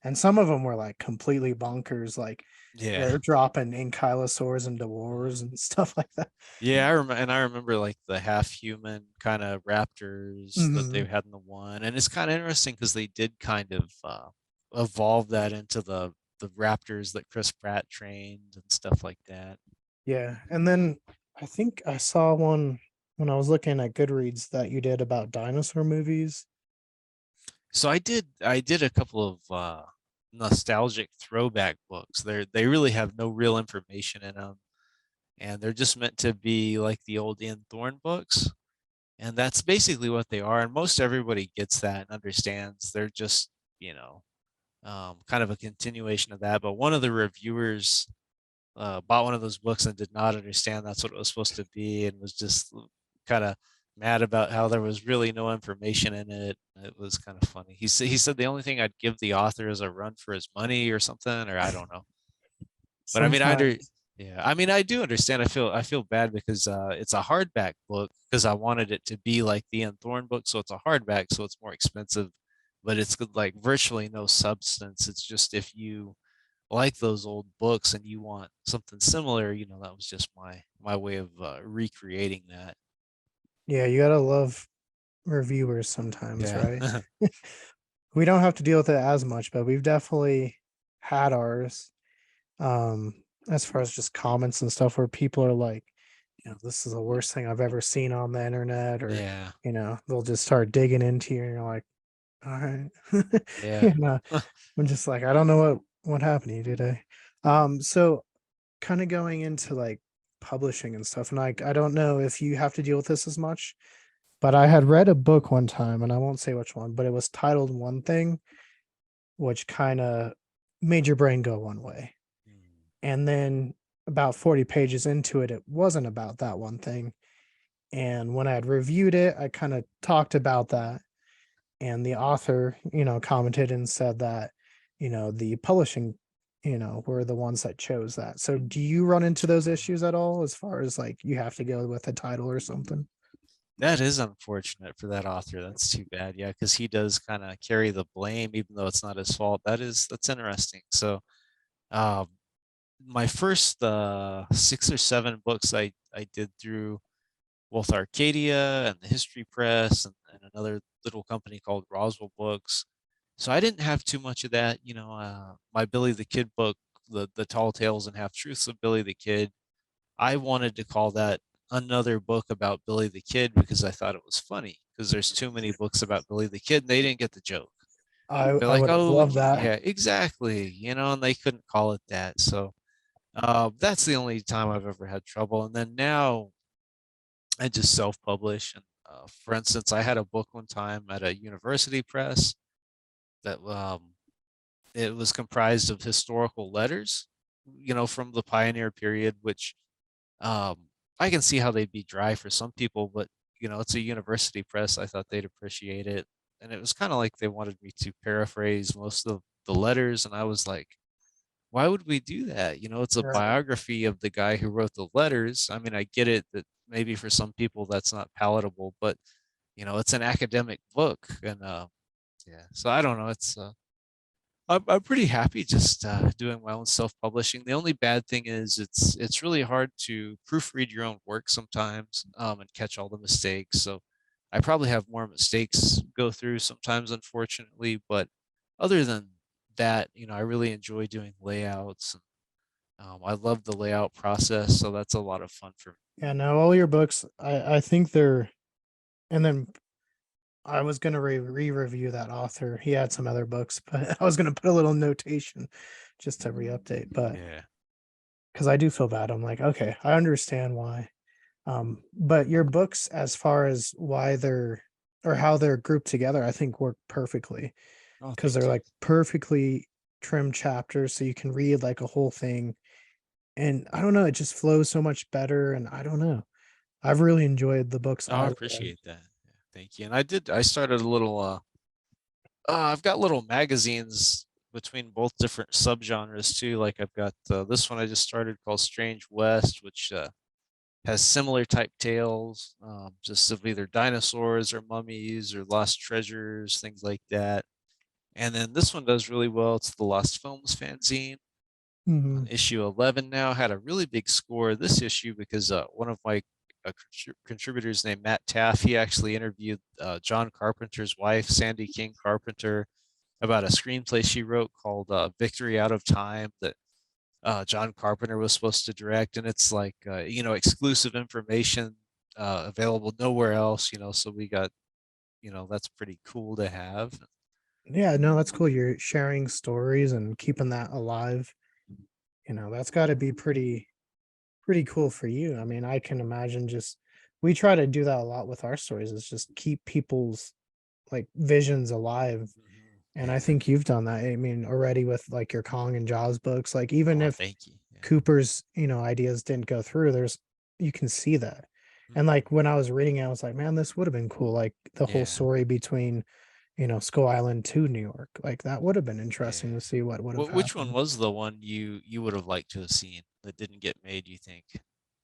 And some of them were like completely bonkers, like Yeah. airdropping ankylosaurs into wars Mhm. and stuff like that. Yeah, I remember like the half human kind of raptors that they Mhm. had in the one, and it's kind of interesting because they did kind of evolve that into the raptors that Chris Pratt trained and stuff like that. Yeah, and then I think I saw one when I was looking at Goodreads that you did about dinosaur movies. So I did a couple of nostalgic throwback books. They really have no real information in them, and they're just meant to be like the old Ian Thorne books. And that's basically what they are. And most everybody gets that and understands. They're just, you know, kind of a continuation of that. But one of the reviewers bought one of those books and did not understand that's what it was supposed to be, and was just kind of mad about how there was really no information in it. It was kind of funny. He said the only thing I'd give the author is a run for his money or something, or I don't know. But I mean, Sometimes. yeah, I mean, I do understand. I feel bad because it's a hardback book because I wanted it to be like the Ian Thorne book, so it's a hardback, so it's more expensive, but it's like virtually no substance. It's just if you like those old books and you want something similar, that was just my way of recreating that. Yeah, you gotta love reviewers sometimes, Yeah. right? We don't have to deal with it as much, but we've definitely had ours. Um, as far as just comments and stuff where people are like, this is the worst thing I've ever seen on the internet, or, Yeah. they'll just start digging into you and you're like, all right. Yeah. you know, I'm just like, I don't know what happened to you today. So kind of going into like publishing and stuff, and I don't know if you have to deal with this as much, but I had read a book one time, and I won't say which one, but it was titled One Thing, which kind of made your brain go one way. Mm. And then about 40 pages into it, it wasn't about that one thing. And when I had reviewed it, I kind of talked about that. And the author, commented and said that, the publishing, were the ones that chose that. So do you run into those issues at all as far as like you have to go with a title or something? That is unfortunate for that author. That's too bad. Yeah, because he does kind of carry the blame, even though it's not his fault. That's interesting. So, um, my first 6 or 7 books I did through both Arcadia and the History Press and another little company called Roswell Books. So I didn't have too much of that. My Billy the Kid book, the Tall Tales and Half Truths of Billy the Kid. I wanted to call that another book about Billy the Kid because I thought it was funny. because there's too many books about Billy the Kid and they didn't get the joke. They're I like, would have oh loved that. yeah, exactly, and they couldn't call it that. So that's the only time I've ever had trouble. And then now I just self-publish. And for instance, I had a book one time at a university press that it was comprised of historical letters, from the pioneer period, which um, I can see how they'd be dry for some people, but it's a university press. I thought they'd appreciate it. And it was kind of like they wanted me to paraphrase most of the letters. And I was like, why would we do that? It's a Right. biography of the guy who wrote the letters. I mean, I get it that maybe for some people that's not palatable, but it's an academic book. And yeah, so I don't know. I'm pretty happy just doing my own self-publishing. The only bad thing is it's really hard to proofread your own work sometimes, and catch all the mistakes. So I probably have more mistakes go through sometimes, unfortunately. But other than that, I really enjoy doing layouts. And I love the layout process, so that's a lot of fun for me. Yeah, no, all your books, I think they're, and then I was gonna re-review that author. He had some other books, but I was gonna put a little notation just to re-update. But Yeah. because I do feel bad, I'm like, okay, I understand why. But your books, as far as why they're or how they're grouped together, I think work perfectly Oh, because they're thank you. like perfectly trimmed chapters, so you can read like a whole thing. And I don't know, it just flows so much better. And I don't know, I've really enjoyed the books Oh, I I read. appreciate that. Yeah, thank you. And I started a little I've got little magazines between both different subgenres too. Like I've got this one I just started called Strange West, which has similar type tales, just of either dinosaurs or mummies or lost treasures, things like that. And then this one does really well. It's the Lost Films fanzine on Mhm. issue 11 now. Had a really big score this issue because one of my contributors named Matt Taff, he actually interviewed John Carpenter's wife, Sandy King Carpenter, about a screenplay she wrote called Victory Out of Time that John Carpenter was supposed to direct. And it's like, exclusive information available nowhere else, so we got, that's pretty cool to have. Yeah, no, that's cool. You're sharing stories and keeping that alive. That's got to be pretty cool for you. I mean, I can imagine just we try to do that a lot with our stories, is just keep people's like visions alive. Mhm. And I Yeah. think you've done that. I mean, already with like your Kong and Jaws books, like even Oh, if thank you. Yeah. Cooper's, ideas didn't go through, you can see that. And Mhm. like when I was reading it, I was like, man, this would have been cool. Like the whole Yeah. story between, Skull Island to New York. Like that would have been interesting Yeah. to see what would have Which one happened. was the one you would have liked to have seen that didn't get made, you think?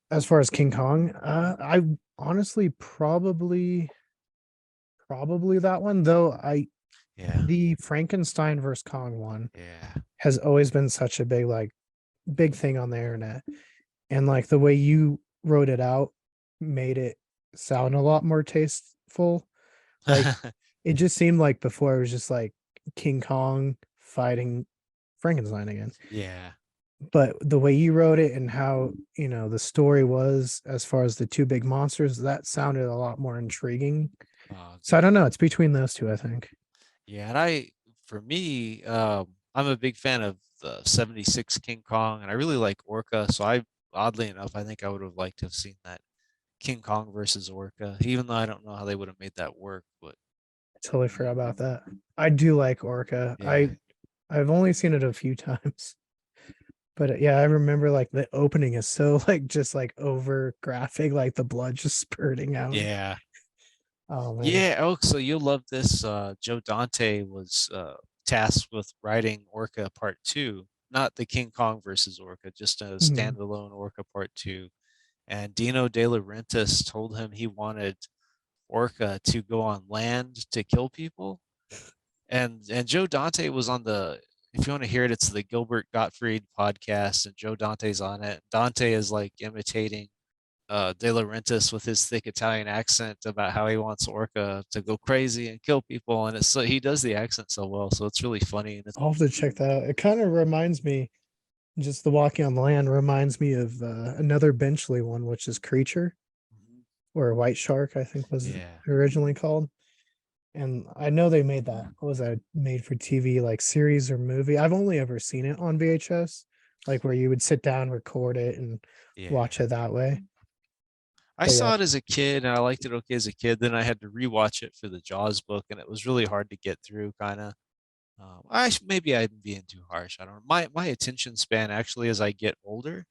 As far as King Kong, I honestly probably that one, though I Yeah. the Frankenstein versus Kong one Yeah. has always been such a big thing on the internet. And like the way you wrote it out made it sound a lot more tasteful. Like it just seemed like before it was just like King Kong fighting Frankenstein again. Yeah. But the way you wrote it and how, the story was as far as the two big monsters, that sounded a lot more intriguing. Oh, So I good. don't know. It's between those two, I think. Yeah, and for me, I'm a big fan of the '76 King Kong, and I really like Orca. So oddly enough, I think I would have liked to have seen that King Kong versus Orca, even though I don't know how they would have made that work. But I totally forgot about that. I do like Orca. yeah, I've only seen it a few times. But yeah, I remember like the opening is so like just like over graphic, like the blood just spurting out. yeah, Oh man. yeah. Oh, so you'll love this. Joe Dante was tasked with writing Orca Part Two, not the King Kong versus Orca, just a Mhm. standalone Orca Part Two. And Dino De Laurentiis told him he wanted Orca to go on land to kill people. And Joe Dante was on the, if you want to hear it, it's the Gilbert Gottfried podcast, and Joe Dante's on it. Dante is like imitating De Laurentiis with his thick Italian accent about how he wants Orca to go crazy and kill people, and it's so he does the accent so well, so it's really funny. And it's I'll have to check that out. It kind of reminds me, just the walking on the land reminds me of another Benchley one, which is Creature, or White Shark, I think was Yeah. originally called. And I know they made that. What was that made for TV like series or movie? I've only ever seen it on VHS, like where you would sit down, record it, and Yeah. watch it that way. I But yeah, saw it as a kid and I liked it okay as a kid. Then I had to rewatch it for the Jaws book and it was really hard to get through kind of. Maybe I'm being too harsh. I don't know. My attention span actually as I get older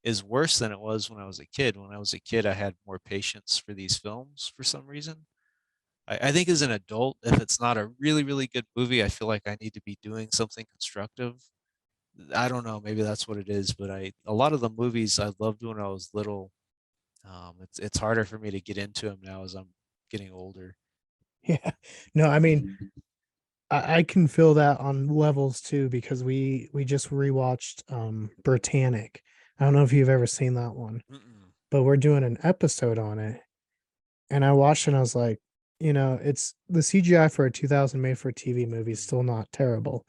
is worse than it was when I was a kid. When I was a kid, I had more patience for these films for some reason. I think as an adult, if it's not a really, really good movie, I feel like I need to be doing something constructive. I don't know, maybe that's what it is, but a lot of the movies I loved when I was little, it's harder for me to get into them now as I'm getting older. yeah. No, I mean, I can feel that on levels too because we just rewatched Britannic. I don't know if you've ever seen that one, Mm-mm. but we're doing an episode on it. And I watched it and I was like, it's the CGI for a 2000 made for TV movie is Mm. still not terrible.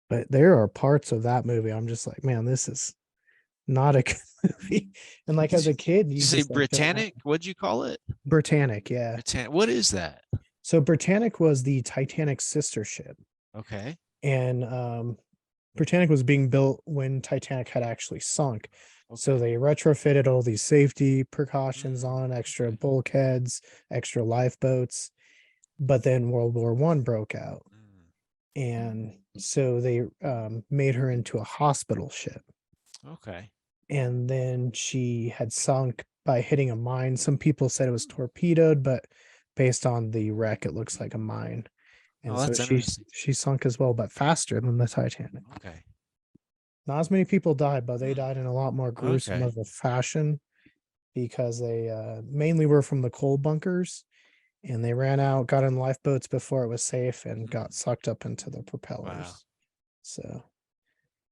But there are parts of that movie I'm just like, man, this is not a good movie. And like as Did a kid, you you say just like don't have Britannic? What'd you call it? Britannic, yeah. Britannic. What is that? So Britannic was the Titanic's sister ship. Okay. And Britannic was being built when Titanic had actually sunk. So Okay. they retrofitted all these safety precautions Mm, on, extra okay. bulkheads, extra lifeboats. But then World War One broke out. Mm, And so they made her into a hospital ship. okay. And then she had sunk by hitting a mine. Some people said it was torpedoed, but based on the wreck, it looks like a mine. Oh, And so that's interesting. she sunk as well, but faster than the Titanic. Okay. Not as many people died, but they Hmm. died in a lot more gruesome Okay. of a fashion because they mainly were from the coal bunkers and they ran out, got in lifeboats before it was safe, and got Hmm. sucked up into the Wow. propellers. So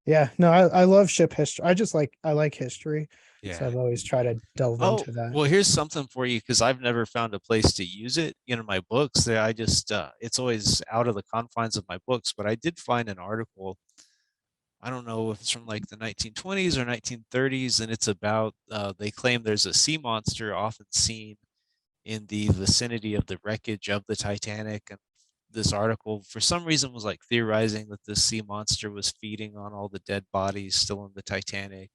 yeah, no, I love ship history. I like history. So Yeah. I've always tried to delve Oh, into that. well, here's something for you because I've never found a place to use it in my books. That I just it's always out of the confines of my books. But I did find an article. I don't know if it's from like the 1920s or 1930s, and it's about they claim there's a sea monster often seen in the vicinity of the wreckage of the Titanic. And this article, for some reason, was like theorizing that this sea monster was feeding on all the dead bodies still in the Titanic.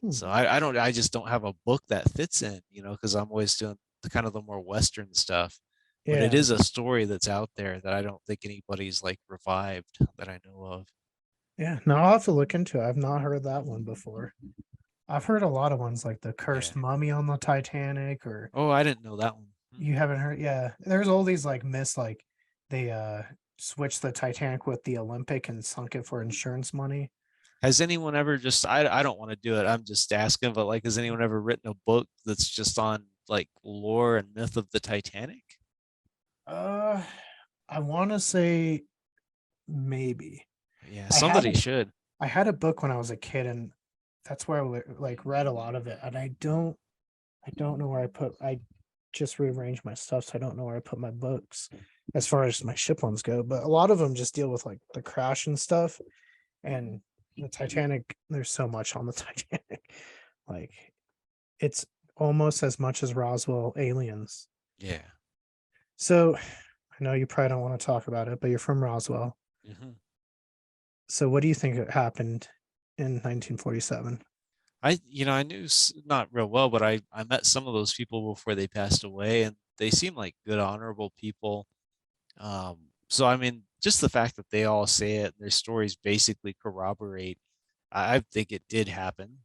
Hmm. So I just don't have a book that fits in, because I'm always doing the kind of the more Western stuff. But it Yeah, is a story that's out there that I don't think anybody's like revived that I know of. yeah. No, I'll have to look into it. I've not heard that one before. I've heard a lot of ones like the Yeah. cursed mummy on the Titanic, or Oh, I didn't know that one. you haven't heard. Yeah, there's all these like myths, like they switched the Titanic with the Olympic and sunk it for insurance money. Has anyone ever just I don't want to do it. I'm just asking, but like has anyone ever written a book that's just on like lore and myth of the Titanic? Uh, I want to say maybe. Yeah, I had somebody should. I had a book when I was a kid, and that's where I like read a lot of it. And I don't know where I put. I just rearranged my stuff, so I don't know where I put my books as far as my ship ones go. But a lot of them just deal with like the crash and stuff. And the Titanic, there's so much on the Titanic. Like it's almost as much as Roswell aliens. Yeah. So I know you probably don't want to talk about it, but you're from Roswell. Hmm. So what do you think happened in 1947? I knew not real well, but I met some of those people before they passed away, and they seem like good, honorable people. So I mean, just the fact that they all say it, their stories basically corroborate. I think it did happen.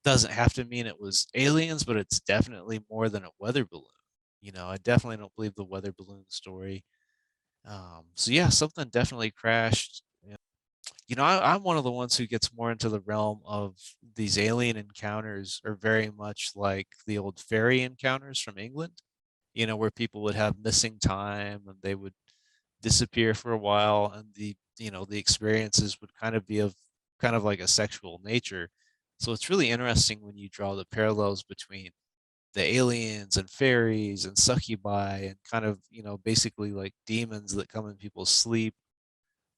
Doesn't have to mean it was aliens, but it's definitely more than a weather balloon. I definitely don't believe the weather balloon story. So yeah, something definitely crashed. I'm one of the ones who gets more into the realm of these alien encounters are very much like the old fairy encounters from England, where people would have missing time and they would disappear for a while and the experiences would kind of like a sexual nature. So it's really interesting when you draw the parallels between the aliens and fairies and succubi and kind of, basically like demons that come in people's sleep.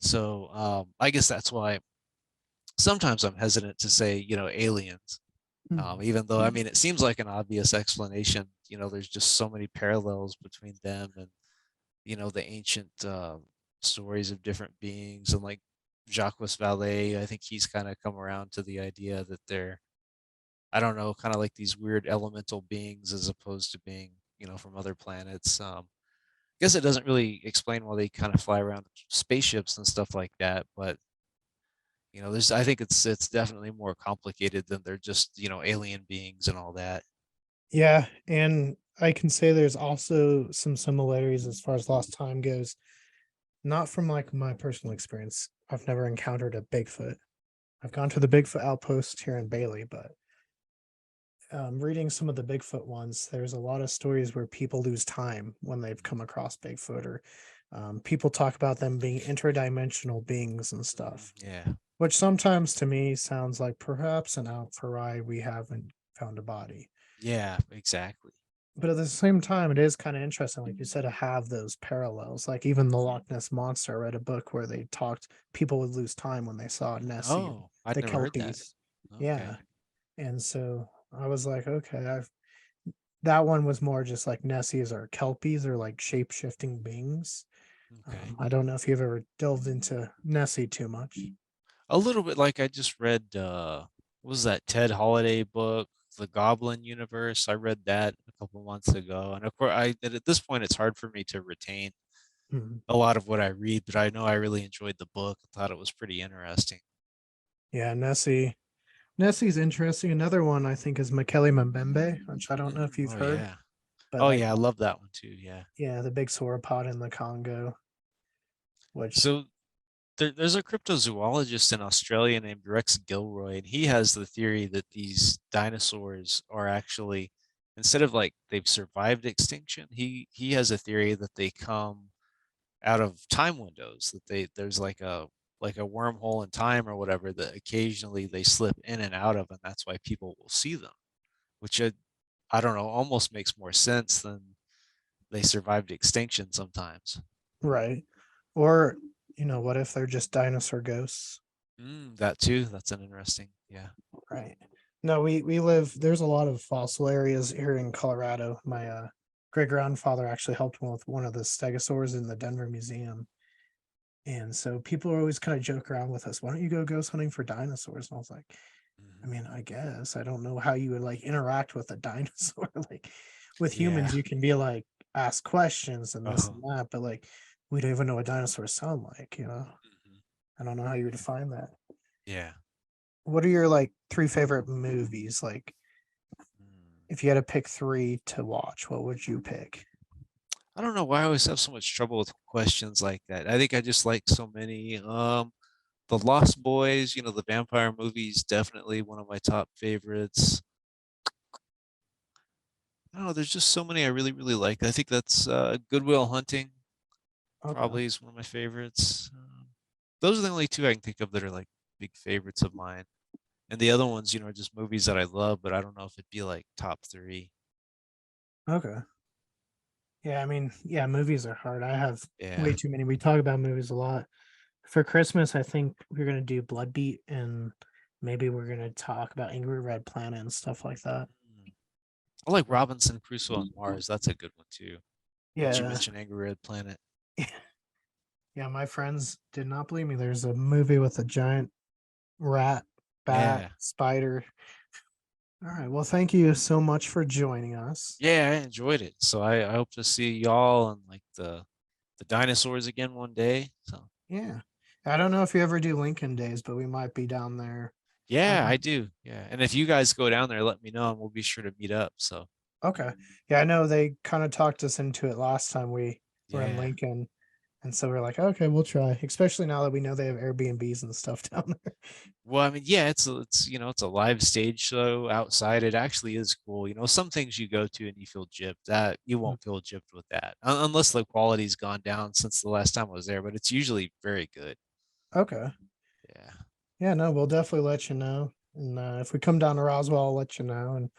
So I guess that's why sometimes I'm hesitant to say, aliens. Hmm. Even though, I mean, it seems like an obvious explanation. There's just so many parallels between them and, the ancient stories of different beings. And like Jacques Vallée, I think he's kind of come around to the idea that they're, I don't know, kind of like these weird elemental beings as opposed to being, from other planets. I guess it doesn't really explain why they kind of fly around spaceships and stuff like that, but I think it's definitely more complicated than they're just, alien beings and all that. Yeah, and I can say there's also some similarities as far as lost time goes. Not from like my personal experience. I've never encountered a Bigfoot. I've gone to the Bigfoot outpost here in Bailey, but reading some of the Bigfoot ones, there's a lot of stories where people lose time when they've come across Bigfoot, or people talk about them being interdimensional beings and stuff, Yeah. which sometimes to me sounds like perhaps an out for ride we haven't found a body. Yeah, exactly. But at the same time, it is kind of interesting, like you said, to have those parallels. Like even the Loch Ness Monster, I read a book where they talked people would lose time when they saw Nessie, Oh, I'd the never heard that. Kelpies. Okay. Yeah. And so I was like, okay, I've that one was more just like Nessies or Kelpies or like shape shifting beings. Okay. I don't know if you've ever delved into Nessie too much. A little bit like I just read what was that Ted Holiday book, The Goblin Universe? I read that a couple months ago. And of course at this point it's hard for me to retain Mhm. a lot of what I read, but I know I really enjoyed the book. I thought it was pretty interesting. Yeah, Nessie. Nessie's interesting. Another one I think is Mekele Mbembe, which I don't know if you've Oh heard, yeah. but Oh like yeah, I love that one too. Yeah. yeah, the big sauropod in the Congo, which So there's a cryptozoologist in Australia named Rex Gilroy, and he has the theory that these dinosaurs are actually, instead of like they've survived extinction, he has a theory that they come out of time windows, that there's like a wormhole in time or whatever that occasionally they slip in and out of, and that's why people will see them, which I don't know, almost makes more sense than they survived extinction sometimes. right. Or, what if they're just dinosaur ghosts? That too. That's an interesting. Yeah. Right. No, we live there's a lot of fossil areas here in Colorado. My great grandfather actually helped me with one of the stegosaurs in the Denver Museum. And so people are always kind of joke around with us, why don't you go ghost hunting for dinosaurs? And I was like, I Mhm. mean, I guess I don't know how you would like interact with a dinosaur. Like with Yeah. humans, you can be like ask questions and this and Oh. that, but like we don't even know what dinosaurs sound like. Mhm. I don't know how you would define that. Yeah. What are your like three favorite movies? Like Mm. if you had to pick three to watch, what would you pick? I don't know why I always have so much trouble with questions like that. I think I just like so many. The Lost Boys, the vampire movies, definitely one of my top favorites. I don't know, there's just so many I really, really like. I think that's Goodwill Hunting Okay. probably is one of my favorites. Those are the only two I can think of that are like big favorites of mine. And the other ones, are just movies that I love, but I don't know if it'd be like top three. Okay. Yeah, I mean, yeah, movies are hard. I have way Yeah. too many. We talk about movies a lot. For Christmas, I think we're gonna do Blood Beat and maybe we're gonna talk about Angry Red Planet and stuff like that. Mm. I like Robinson Crusoe on Mars. That's a good one too. Since you Yeah. mentioned Angry Red Planet. Yeah, my friends did not believe me. There's a movie with a giant rat, bat, Yeah. spider. All right. Well, thank you so much for joining us. Yeah, I enjoyed it. So I hope to see y'all and like the dinosaurs again one day. So Yeah. I don't know if you ever do Lincoln Days, but we might be down there. yeah, I Um, do. Yeah. And if you guys go down there, let me know and we'll be sure to meet up. So okay. Yeah, I know they kind of talked us into it last time we were in yeah. Lincoln. And so we're like, okay, we'll try, especially now that we know they have Airbnbs and stuff down there. Well, I mean, yeah, it's a live stage show outside. It actually is cool. Some things you go to and you feel gypped. That you Mm. won't feel gypped with that, unless the quality's gone down since the last time I was there. But it's usually very good. Okay. Yeah. Yeah, no, we'll definitely let you know. And if we come down to Roswell, I'll let you know. And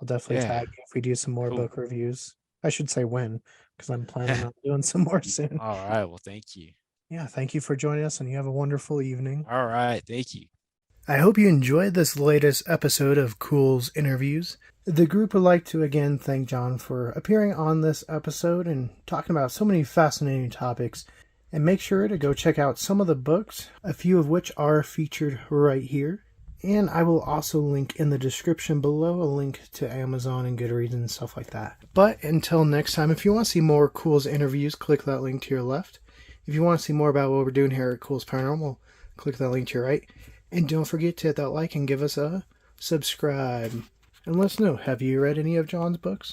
I'll definitely Yeah. tag you if we do some more Cool. book reviews. I should say when, because I'm planning on doing some more soon. All right. Well, thank you. Yeah, thank you for joining us, and you have a wonderful evening. All right. Thank you. I hope you enjoyed this latest episode of Culz Interviews. The group would like to again thank John for appearing on this episode and talking about so many fascinating topics. And make sure to go check out some of the books, a few of which are featured right here. And I will also link in the description below a link to Amazon and Goodreads and stuff like that. But until next time, if you want to see more Culz interviews, click that link to your left. If you want to see more about what we're doing here at Culz Paranormal, click that link to your right. And don't forget to hit that like and give us a subscribe. And let us know, have you read any of John's books?